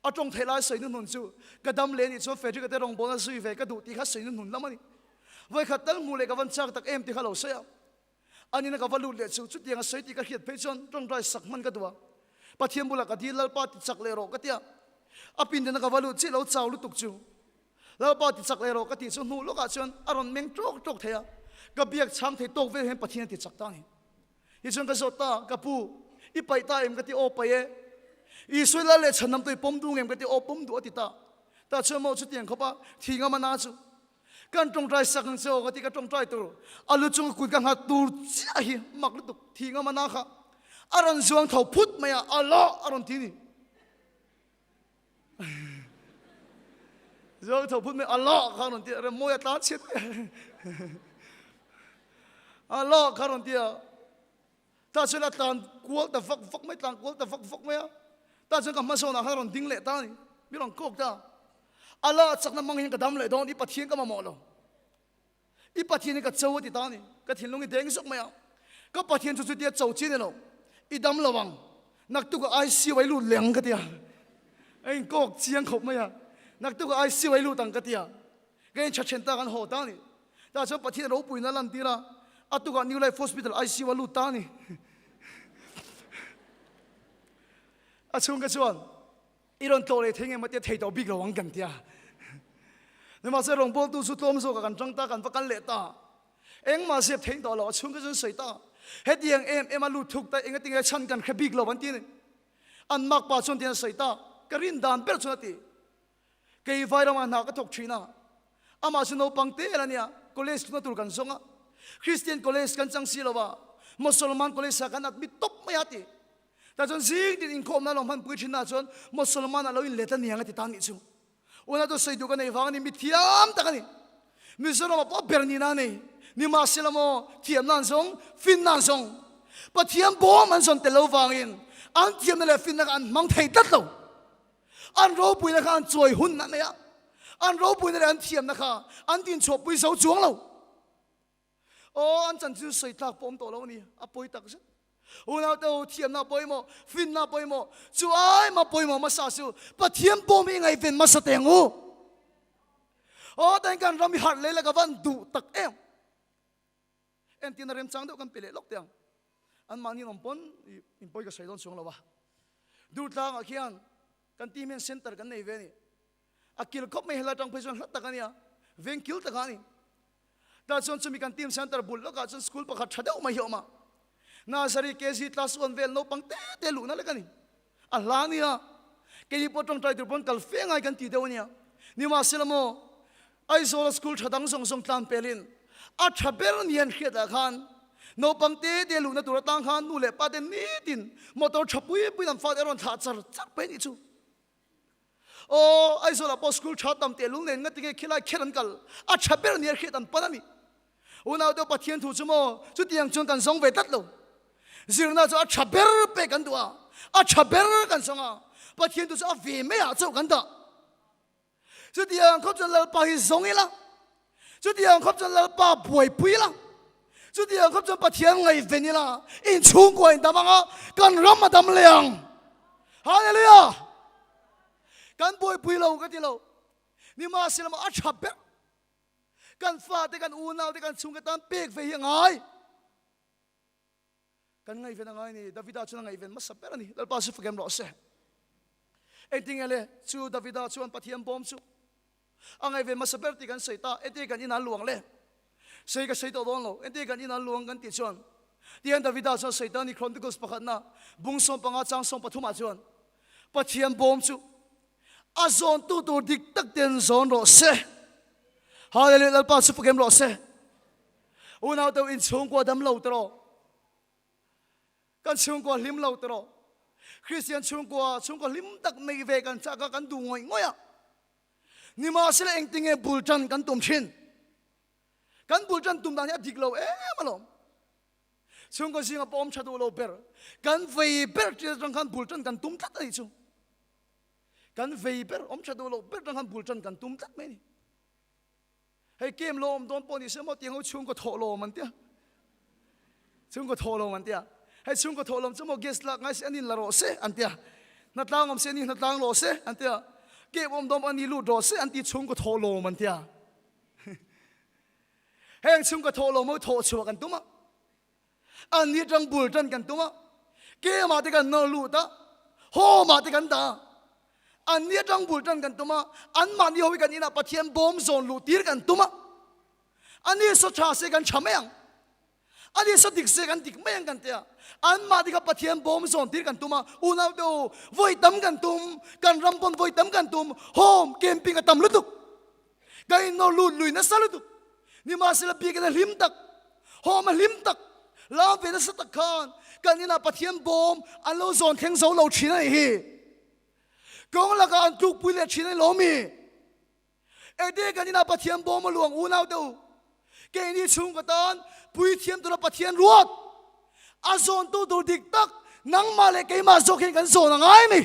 atong thela sai nu nun chu kadam le ni cho fedri ka te rong bona sui ve ka du ti kha sai nu nun lamani voi khatal mu le ka van chak tak em ti khalo sa ani na ka valu le chu chu tiang sai ti ka hiat pe chon tong dai sakman ka duwa pathiam bula ka dilal pa ti chak le ro ka tia apin de na ka valu chi lo chaw lu tuk chu lo pa ti chak le ro ka ti chu nu lo ka chon aron meng tok tok thaya ka biak chang thei tok ve hen pathian ti chak ta ni I chon ka zota ka pu I pai ta em ka ti o pai e I suila le chanam toi pom du ngem ka ti o pom du ati ta chu mo chu tiang khopa thinga ma na chu kan tong trai sak ng so ka ti ka tong trai tur alu chung ku ka nga tur cha hi mak lu tuk thinga ma na kha aron zuang thau phut maya alo aron ti ni zuang thau phut me alo kha ron ti re mo ya ta chet alo kha ron ti ta chela tan kual ta fak mai tan kual ta fak mai ta chen ka ma so na kha ron ding le ta ni mi ron kok ta Allah chắc nằm mang hình cái đam lại đó đi bắt thiên cái mà mỏ lo đi bắt thiên cái châu thì ta này cái thiên long cái đen sốc mày à cái bắt thiên chút chút tiệt châu chi này lo đi đam lo vàng nặc tu cái ai siêu ấy lụt leng cái tiệt anh có chiang khóc mày à nặc tu cái ai siêu ấy lụt tăng cái tiệt cái chặt chân taกันhồ ta này ta cho bắt thiên đâu bùi nó làm tí ra à tu cái New Life Hospital ai siêu ấy lụt ta này à chung cái chuan iron to le thenge mate thei to big lo wang kan tia ne ma se rong bol tu su tom so ka kan tang ta kan pa kan le ta eng ma se thei to lo chung ka jun sei ta he diang em a lu thuk ta eng ting chan kan kha big lo wan ti ne an mak pa chon tin sei ta karin dan ber chon ti kei vai ram na ka thok thina ama su no pang te la nia college na tur kan songa Christian college kan chang si lo ba Musliman college sa kan at mi top mai ati ta chon zing tin in khom na long man pui thin na chon Musliman alo in leta niang ati tan ni chu una to sei du ka nei wang ni mi thiam ta ka ni mi so ma po ber ni na nei ni ma selamo thiam nan song fin nan song pa thiam bo man son te lo wang in an thiam na le fin na an mang thei tat lo an ro pui na khan choi hun na me ya an ro pui na an thiam na kha an tin chop pui so chuang lo o an chan chu sei tak pom to lo ni a poi tak sa una to thiam na poi mo fin na poi mo chu ai ma poi mo ma sa su pa thiam pom mi ngai ven ma sa teng u o tan kan ram har le la ka van du tak em tin rem chang do kan pele lok tiang an mani nom pon in poi ka sai don chung lo ba du tlang a khian kan ti men center kan nei ve ni akil khop me hela tang phai chon hlat ta kan ya ven kil ta kan ni ta chon chumi kan team center bul lo ka chon school pa kha thadau ma hioma Nasari KG class 1 vel no pang te lu na le kan ni Allah ni a ke ni potong trai tur pon kal fe ngai kan ti deu nia ni ma selamo ai zo school thadang song song tlan pelin a thaber nian kheta khan no pang te lu na tur tang khan nu le pa den ni tin motor thapui pui nam fa eron tha char chak pe ni chu o ai zo la po school thatam te lu nen ngati ke khila kheran kal a thaber nian khetan panani una do pathian thu chumo chu tiang chung kan song ve tat lo zirna cho a thaber pe kan dua a thaber kan songa pathian tu a ve me a chau kan da chu tiang khop chan lal pa hi song ila chu tiang khop chan lal pa boi pui la chu tiang khop chan pathian ngai venila in chung ko in damanga kan ram ma dam leang hallelujah kan boi pui lo ka ti lo ni ma silam a thaber kan fa te kan unau te kan chung ka tan pek ve hi ngai kan ngai ven ngai ni Davida chu ngai ven ma saper ni dal pa su fagem ro se eting ele chu Davida chu an pathiam bom chu angai ven ma saper ti kan seita ete kan ina luang le sei ka sei to don lo ete kan ina luang kan ti chon tian Davida chu seita ni Chronicles pakhat na bung som panga chang som pathuma chon pathiam bom chu a zon tu tu dik tak ten zon ro se hallelujah dal pa su fagem ro se unau to in chung ko dam lo tro kan chung ko lim lo tro Christian chung ko lim tak nei ve kan cha ka kan du ngoi ngoya ni ma sele eng tinge bultan kan tum thin kan bultan tum dan ya dik lo malom chung ko singa pom chadu lo ber kan vei ber ti jang kan bultan kan tum tat ai chu kan vei ber om chadu lo ber jang kan bultan kan tum tat me ni hei kem lo om don poni se mo tiang chung ko tho lo man tia chung ko tho lo man tia hay chung ko tholom chumo guest la ngai se anin la ro se antia na tlang om se ni na tlang lo se antia ke om dom ani lu do se anti chung ko tholom antia heng chung ko tholom mo tho chu kan tuma ani jang bul tan kan tuma ke ma te kan no lu ta ho ma te kan da ani jang bul tan kan tuma an ma ni ho kan ina pathian bom zon lu tir kan tuma ani so cha se kan chameng ani so dik se kan dik meng kan tia an ma dika pathian bom zon tir kan tuma unau do voi tam kan tum kan rampon voi tam kan tum home camping atam lutuk kai no lu lui na salutuk ni ma sela pi kan lim tak home lim tak la ve na sa tak khan kan ina pathian bom an lo zon theng zo lo thina hi kong la ka an tuk pui le thina lo mi e de kan ina pathian bom luang unau do ke ni chung ka tan pui thiam tu la pathian ruat azon tu tu dik tak nang ma le ke ma zok hin kan zon ngai mi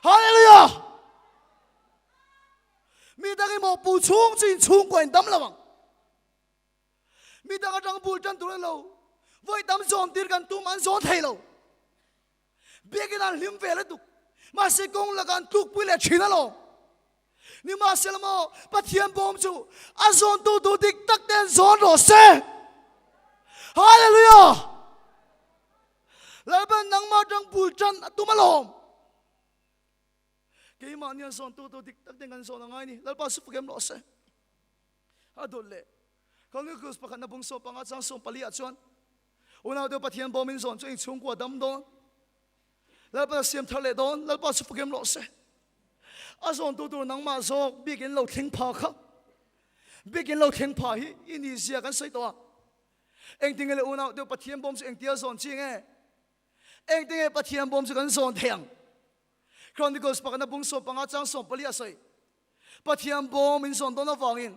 hallelujah มีตั้งไอ้หมอปูชุ่งจีนชุ่งกว่าดำละวังมีตั้งกระจังปูจันตัวเราไว้ดำโซนตีกันตุ้มันโซนไทยเราเบียกันลิมเวลตุกมาเสกงละกันตุกปุยเลชินะเรานี่มาเสลโมปะเทียนบอมจูอาโซนตูดิกตักเดนโซนโรเซฮาเลลูยาแล้วเป็นนังมาจังปูจันตุมาลมเกี่ยมันเนี่ยโซนตูดิกตักเดนกันโซนอะไรนี่แล้วป้าสุฟเกมโรเซฮาดุเล่เขาเรียกคือปะกันนับบุงโซปังอาจังโซนปลีอาจวนวันนั้นเดี๋ยวปะเทียนบอมินโซนจะอิงชงกว่าดำโดนแล้วป้าเสียมทะเลโดนแล้วป้าสุฟเกมโรเซอาส่วนตัวนังมาโซบีกินเราทิ้งพาเขาบีกินเราทิ้งพาฮีอินดีเซียกันใส่ตัวเองทิ้งเลยอุณาเดี๋ยวปะเทียนบอมส์เองเตียส่วนจริงเองทิ้งปะเทียนบอมส์กันส่วนเทียงคราวนี้ก็สปากันนับบุงส่วนปังอาจังส่วนปลีอาศัยปะเทียนบอมส์ส่วนตัวนับฟังอิน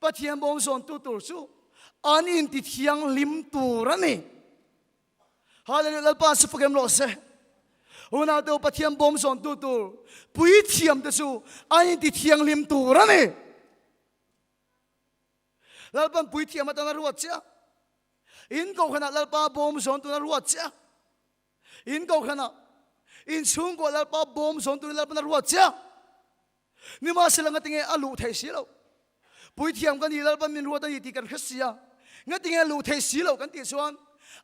ปะเทียนบอมส์ส่วนตัวสู้อันอินติเทียงลิมตัวนี่ฮาเลลูยาป้าสุฟเกมโลเซวันนั้นเดี๋ยวปะเทียนบอมส่วนตัวปุยเทียมแต่สู้อันนี้ที่เทียงลิมตัวนี่แล้วปันปุยเทียมมาตั้งแต่รัวเจ้าอินก็ขนาดแล้วป้าบอมส่วนตัวรัวเจ้าอินก็ขนาดอินชุ่งก็แล้วป้าบอมส่วนตัวแล้วปันรัวเจ้านี่มาสิลังกันติงเออลูเทสิเราปุยเทียมกันดีแล้วปันมินรัวตั้งยี่ตีกันคริสเตียงั้นติงเออลูเทสิเรากันตีส่วน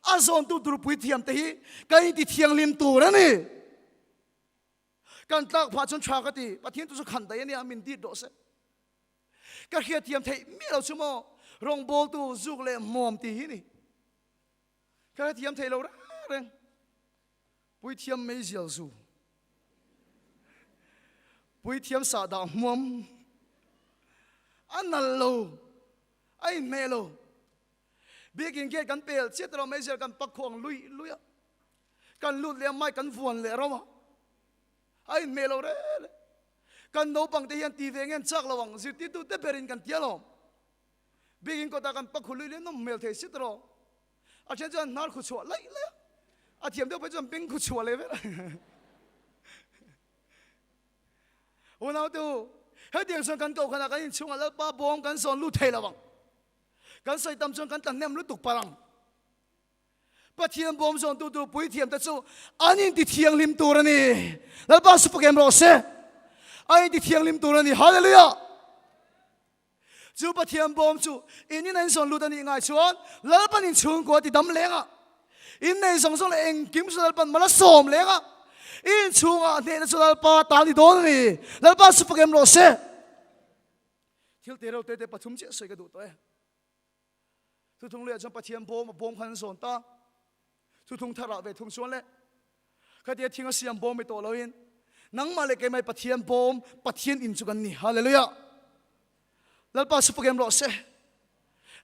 อาส่วนตัวปุยเทียมแต่ฮีกันยี่ที่เทียงลิมตัวนี่การตักพาชนชากติปะเทียนตุสุขันแต่เนี่ยมินดีโดเสก็เขียเทียมไทยมีเราชั่วโมงรองโบตูจุกเลยมอมตีนี่ก็เทียมไทยเราเร่งปุยเทียมไม่เจียวสูปุยเทียมสาดามอมอันนั้นโลไอ้เมโลเบียกินเกกันเปลเชื่อเราไม่เจอกันปักขวางลุยกันลุดเลี้ยงไม่กันฟวนเลยเราไอ้เมโลเร่กันโนปังเทียนตีเวงันชักระวังสิติตุเตเปรินกันเทียลมเบียกินก็ตากันปักขุลุยเลี้ยงน้องเมลเทสิตรออาจารย์จะนาร์ขุชัวเลยอาเทียมเดียวไปจนเป็นขุชัวเลยเว้ยวันนั้นตัวให้เดียงส่วนกันเก่าขนาดกันยิ่งช่วงแล้วป้าบอมกันสอนลู่เทระวังกันใส่ตำส่วนกันตั้งเนมลู่ตุกปรังปะเทียมบอมส่วนตัวปุยเทียมแต่สู้อันนี้ที่เทียงลิมตัวนี่แล้วป้าสุภเกมโรเซ่อันนี้ที่เทียงลิมตัวนี่ฮาเลลูยาจู่ปะเทียมบอมจู่อินนี่นั่นส่วนลู่ตันนี่ง่ายชวนแล้วป้านี่ชวนกว่าที่ดำเลี้ยงอ่ะอินในส่งเลยเองกิมสุดแล้วป้ามาละสมเลี้ยงอ่ะอินชวนอ่ะเนี่ยสุดแล้วป้าตาดีโดนนี่แล้วป้าสุภเกมโรเซ่ที่เราเตะปฐุมเจ้าสวยกระดูกตัวเองทุกทงเลี้ยงจนปะเทียมบอมขันส่วนตาทุกทงทาระเวทุงชวนเลยก็เดี๋ยวทิ้งเสียงบอมไปตัวเราเองนังมาเลยแกไม่ปะเทียนบอมปะเทียนอินจุกันนี่ฮาเลลูยาแล้วป้าสุภเกมโรเซ่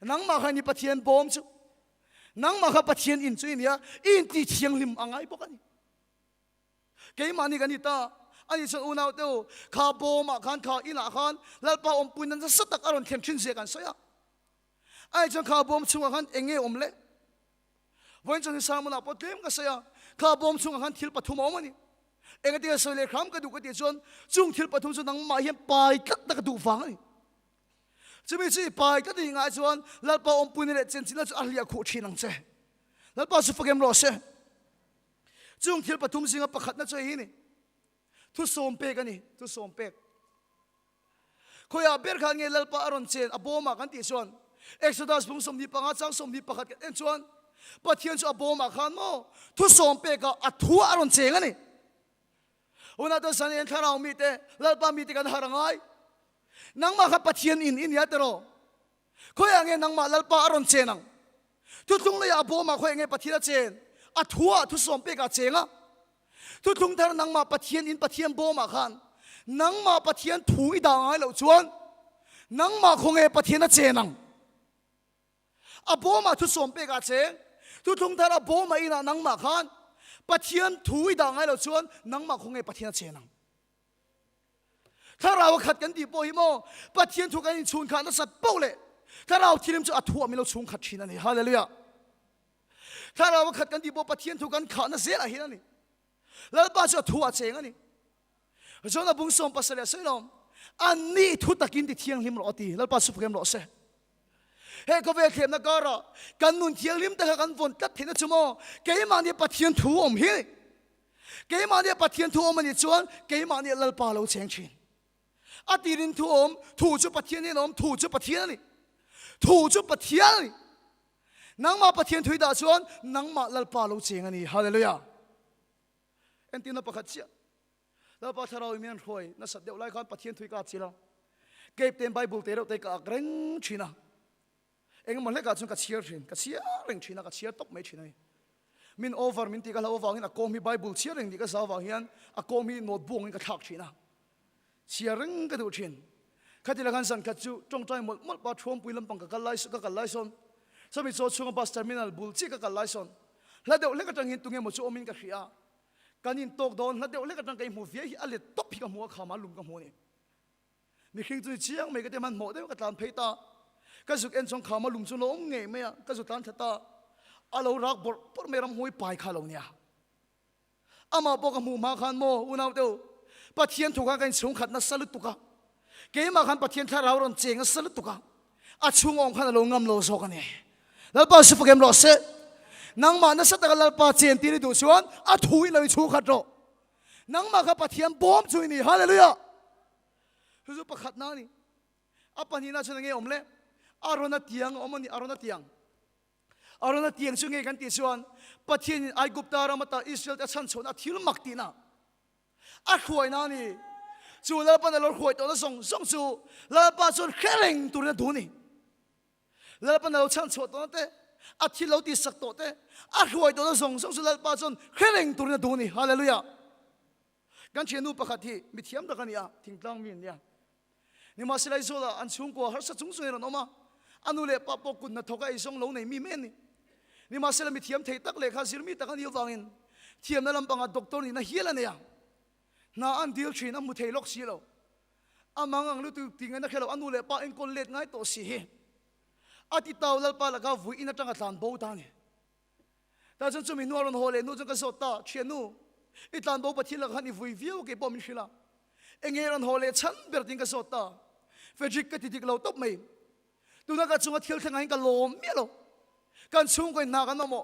นังมาใครนี่ปะเทียนบอมจุนังมาข้าปะเทียนอินจุนี่อินที่เทียงลิมอ่างไอ้พวกนี้แกมานี่กันนี่ตาอันนี้ฉันอุณาเดียวข้าบอมขันข้าอินาขันแล้วป้าอมปุยนั่นจะสตักอารมณ์เทียมชิ้นเสียกันเสียไอ้ฉันข้าบอมช่วงขันเองเงี้ยอมเล่วันจันทร์สามวันพอเต็มก็เสียข้าบอมช่วงขันทิลปฐุมเอามานี่เองก็เดี๋ยวส่วนเล็กคำก็ดูก็เดี๋ยวชวนจุงทิลปฐุมชวนนังมาเห็นไปกัดตะกดูฟังนี่จะไม่ใช่ไปกัดยังไงชวนแล้วป้าอมปุยนี่แหละเจนจิแล้วจะอะไรอยากขู่ชีนังเจ้แล้วป้าสุภเกมรอเสียจุงทิลปฐุมสิงห์ประคัดนั่นใจนี่ทุสมเปกันนี่ทุสมเปกคอยอาเบร์ขันเงี้ยแล้วป้าอารอนเจนอบอมากันที่ชวนเอ็กซ์ดัสพุ่งสมดีปังอาจังสมดีประคัดกันชวนปะเทียนจะอบอมาขันโมทุสมเปกก็อัดหัวอารอนเจงนี่วันนั้นตอนสันเอ็นทาราวมีเตแล้วป้ามีเตกันหารังไงนังมาขับปะเทียนอินยาเตโรคอยอย่างเงี้ยนังมาแล้วป้าอารอนเจนังทุกทุ่งเลยอบอมาคอยอย่างเงี้ยปะเทียนเจนอัดหัวทุสมเปกเจงอ่ะทุกทุ่งทารนังมาปะเทียนอินปะเทียนบอมาขันนังมาปะเทียนถุยด่างไงเหล่าชวนนังมาคงเงี้ยปะเทียนเจนังอบอมาทุสมเปกเจงทุกทุ่งทารอบอมาอินานังมาขันปะเทียนถุยด่างไงเหล่าชวนนังมาคงเงี้ยปะเทียนเจนังถ้าเราขัดกันดีโปฮิโมปะเทียนถูกกันชุนขันนั่นสัตว์โป้เลยถ้าเราทีมจะอัดหัวมีเราชุนขัดชินันนี่ฮาเลลูยาถ้าเราขัดกันดีโปปะเทียนถูกกันขันนั่นเสียอะไรนั่นนี่แล้วป้าจะอัดหัวเจงอันนี้จนเราบุ้งส่งปัสสาวะใส่ลม anh ni thu takin ti thiang lim lo ti lalpa su phkem lo se he ko ve khem na kara kan nun thiang lim ta kan von tat thina chumo ke ma ni pathian thu om hi ke ma ni pathian thu om ani chuan ke ma ni lalpa lo cheng chin atirin thu om thu chu pathian ni om thu chu pathian ni thu chu pathian ni nang ma pathian thui da chuan nang ma lalpa lo cheng ani hallelujah entina pakhat chia lalpa tharau mian roi na sat deu lai khan pathian thui ka chila ke tem bible te ro te ka reng china eng mo le ka chung ka chiar reng china ka chiar top mai china min over min ti ka lo wang in a kom hi bible chiar reng di ka sa wang hian a kom hi notebook in ka thak china chiar reng ka du chin khatila kan san ka chu tong tai mol mol pa thom puilam pang ka lai son sami cho chung bus terminal bul chi ka lai son la deu le ka tang hin tunge mo chu omin ka khia kanin tok don la deu le ka tang kai mu vie hi ale top hi ka mu kha ma lum ka mu ni mi khing chu chiang me ka te man mo de ka tlan pheita ka zuk en chong kha ma lum chu lo nge me ya ka zu tan thata alo rak bor por meram hoi pai kha lo nia ama bo ka mu ma khan mo unaw teu pathian thuka kan chung khat na salut tuka ke ma khan pathian tha raw ron cheng salut tuka a chung ong khan lo ngam lo so ka ne lalpa su phkem lo se nang ma na sat ka lalpa chen ti ri du chuan a thui lo chu khat ro nang ma kha pathian bom chui ni hallelujah hu pakhat na ni apani na chana nge omle arona tiang omani arona tiang chu nge kan ti chuan pathian ai gupta ramata israel ta chan chona thil makti na a khoi na ni chu lalpa na lor khoi to na song chu lalpa chon kheleng tur na du ni lalpa na lo chan chot to te a thil lo ti sak to te a khoi to na song chu lalpa chon kheleng tur na du ni hallelujah kan chenu pakhat hi mi thiam da kan ya thingtlang min ya ni ma silai zola an chung ko har sa chung chung ron oma anu le pa po kun na thoka isong lo nei mi men ni ma sila mi thiam thei tak le kha sir mi takan yu wangin thiam na lampanga doctor ni na hiala ne ya na an dil thin amu thei lok si lo amangang lu tu tinga na khelo anu le pa en kon let ngai to si hi ati taw lal pa la ka vui ina tanga tlan bo ta ni ta chen chu mi nuaron hole nu ka so ta chenu itlan bo pathila khani vui view ke pom shila engeron hole chan berting ka so ta fejik ka titik lo top mai tu na ka chunga thil thangai ka lom mi lo kan chung ko na ka no mo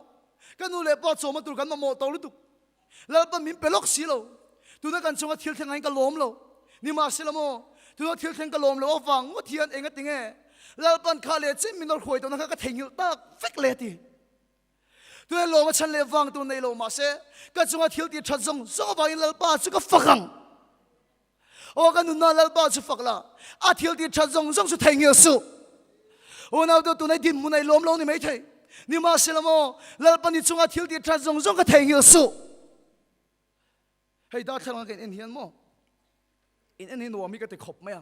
kan nu le pa choma tur kan mo to lu tu la pa min pelok si lo tu na kan chunga thil thangai ka lom lo ni ma sila mo tu na thil thang ka lom lo wang mo thian enga tinge la pan kha le chim min nor khoi to na ka thengil tak fek le ti tu lo ma chan le wang tu nei lo ma se ka chunga thil ti that zong zo ba in la pa chu ka fakang o ka nu na la pa chu fakla a thil ti that zong zong chu thengil su o na do tu nei din mu nei lom lo ni mai thei ni ma sila mo la pa ni chunga thil ti that zong zong ka thengil su hei da thang ka en hian mo in en no mi ka te khop ma ya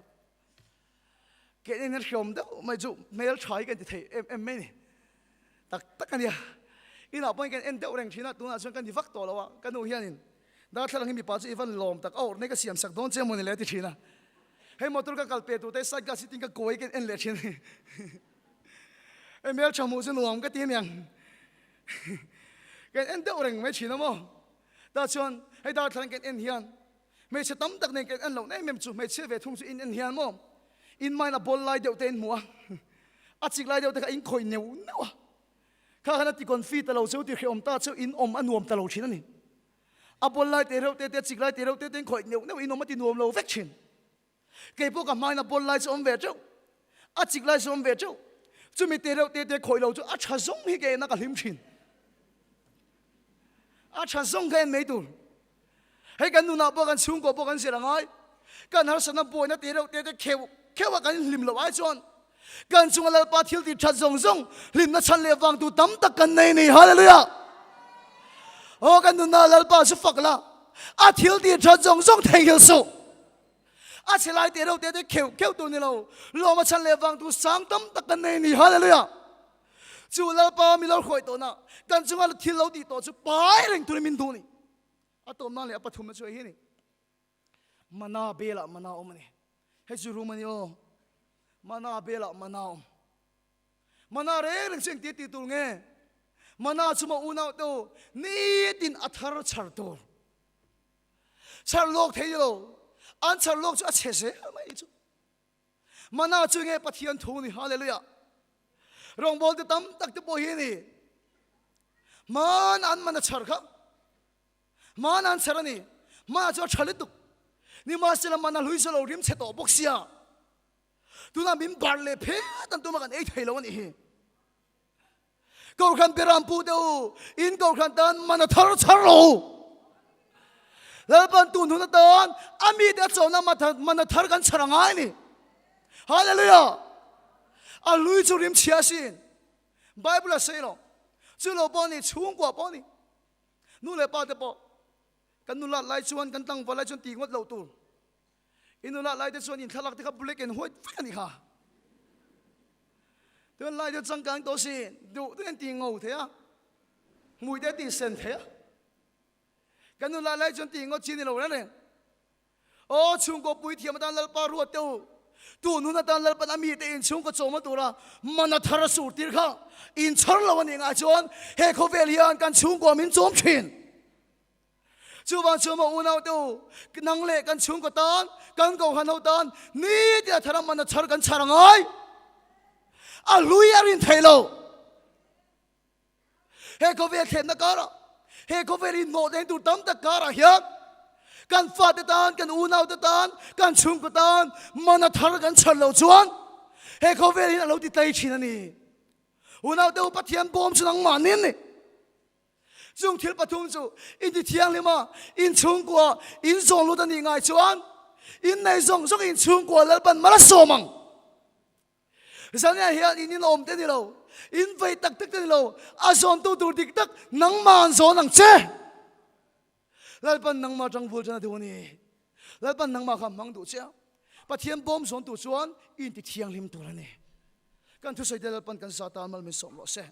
ke en shom da mai chu mail thai kan ti thei em me ni tak kan ya ina point kan en deu reng thina tu na chuan kan di vak to lawa kan u hian in da thlang mi pa chu even lom tak aur ne ka siam sak don che mo ni le ti thina hei motor ka kalpe tu te sat ka siting ka koi kan en le thin em mail chamu chu nuam ka ti miang kan en deu reng me thina mo da chuan hei da thlang kan en hian me che tam tak ne kan an lo nei mem chu me che ve thung chu in en hian mo in mai na bol lai deu te en mua a chik lai deu te ka in khoi neu nawa kha khana ti kon fi ta lo chu ti khom ta chu in om anuam ta lo thin ani a bol lai te ro te chik lai te ro te ten khoi neu neu in om ti nuam lo vek thin ke po ka mai na bol lai chu om ve chu a chik lai chu om ve chu chu mi te ro te khoi lo chu a tha zong hi ke na ka hlim thin a tha zong ke me tur hei kan nu na po kan chung ko po kan sirangai kan har sana po na te ro te khewa kan lim lo ai chon kan chung la pa thil ti that zong zong lim na chan le wang tu tam tak kan nei ni hallelujah o kan nu na la pa su fakla a thil ti that zong zong thei hil su a chelai te ro te kheu tu ni lo ma chan le wang tu sang tam tak kan nei ni hallelujah chu la pa mi lo khoi to na kan chung la thil lo ti to chu pai reng tu min du ni atom na le apathum na chu hi ni mana bela mana omani he chu rumani o mana bela mana om mana re reng sing ti ti tu nge mana chuma una to ni tin athar char to char lok thei lo an char lok chu a che se mai chu mana chu nge pathian thu ni hallelujah rong bol te tam tak te po hi ni man an mana char kha man an char ni ma chu chalit tu ni ma sela mana lui selo rim che to boxia tu na min bar le phe tan tu ma kan ei thai lo ni hi câu khăn beram pu đâu in câu khăn tan mana thar char lo lal pan tu nu na tan ami de chaw na mana thar kan charangai ni hallelujah a lui chu rim chia sin bible say lo chu lo bo ni chung kwa bo ni nu le pa te po kan nu la lai chuan kan tang va lai chuan ti ngot lo tu in nu la lai te chuan in thalak te kha black and white fa ni kha tu lai te chang kang to sin du te ti ngau the a mui te ti sen the a kan nu la lai chuan ti ngot chin ni lo na ne o chung ko pui thiam dan lal pa ru teu tu nu na dan lal pan ami te in chung ko choma tu ra mana thara sur tir kha in char lo ni nga chuan he kho velian kan chung ko min chom thin chu bang choma unau tu nang le kan chung ko tan kan ko hanau tan ni dia thara mana char kan charangai a luyarin thailo he ko ve khem na kara he ko ve no den tu tam ta kara hiak kan fa te tan kan unau te tan kan chung ko tan mana thar kan char lo chuan he ko ve rin lo ti tai chin ani unau te pathian bom chu nang manin ni chung thil pathum chu in ti thiang lema in chung ko in zong lu ta ni ngai chuan in nei zong zong in chung ko lal pan mala somang zania hian in om te ni lo in vai tak tak te ni lo a zon tu tur dik tak nang man zo nang che lal pan nang ma tang bul chana tu ni lal pan nang ma kham mang du cha pathian bom zon tu chuan in ti thiang lim tu la ni kan thu sai de lal pan kan sa ta mal min som lo se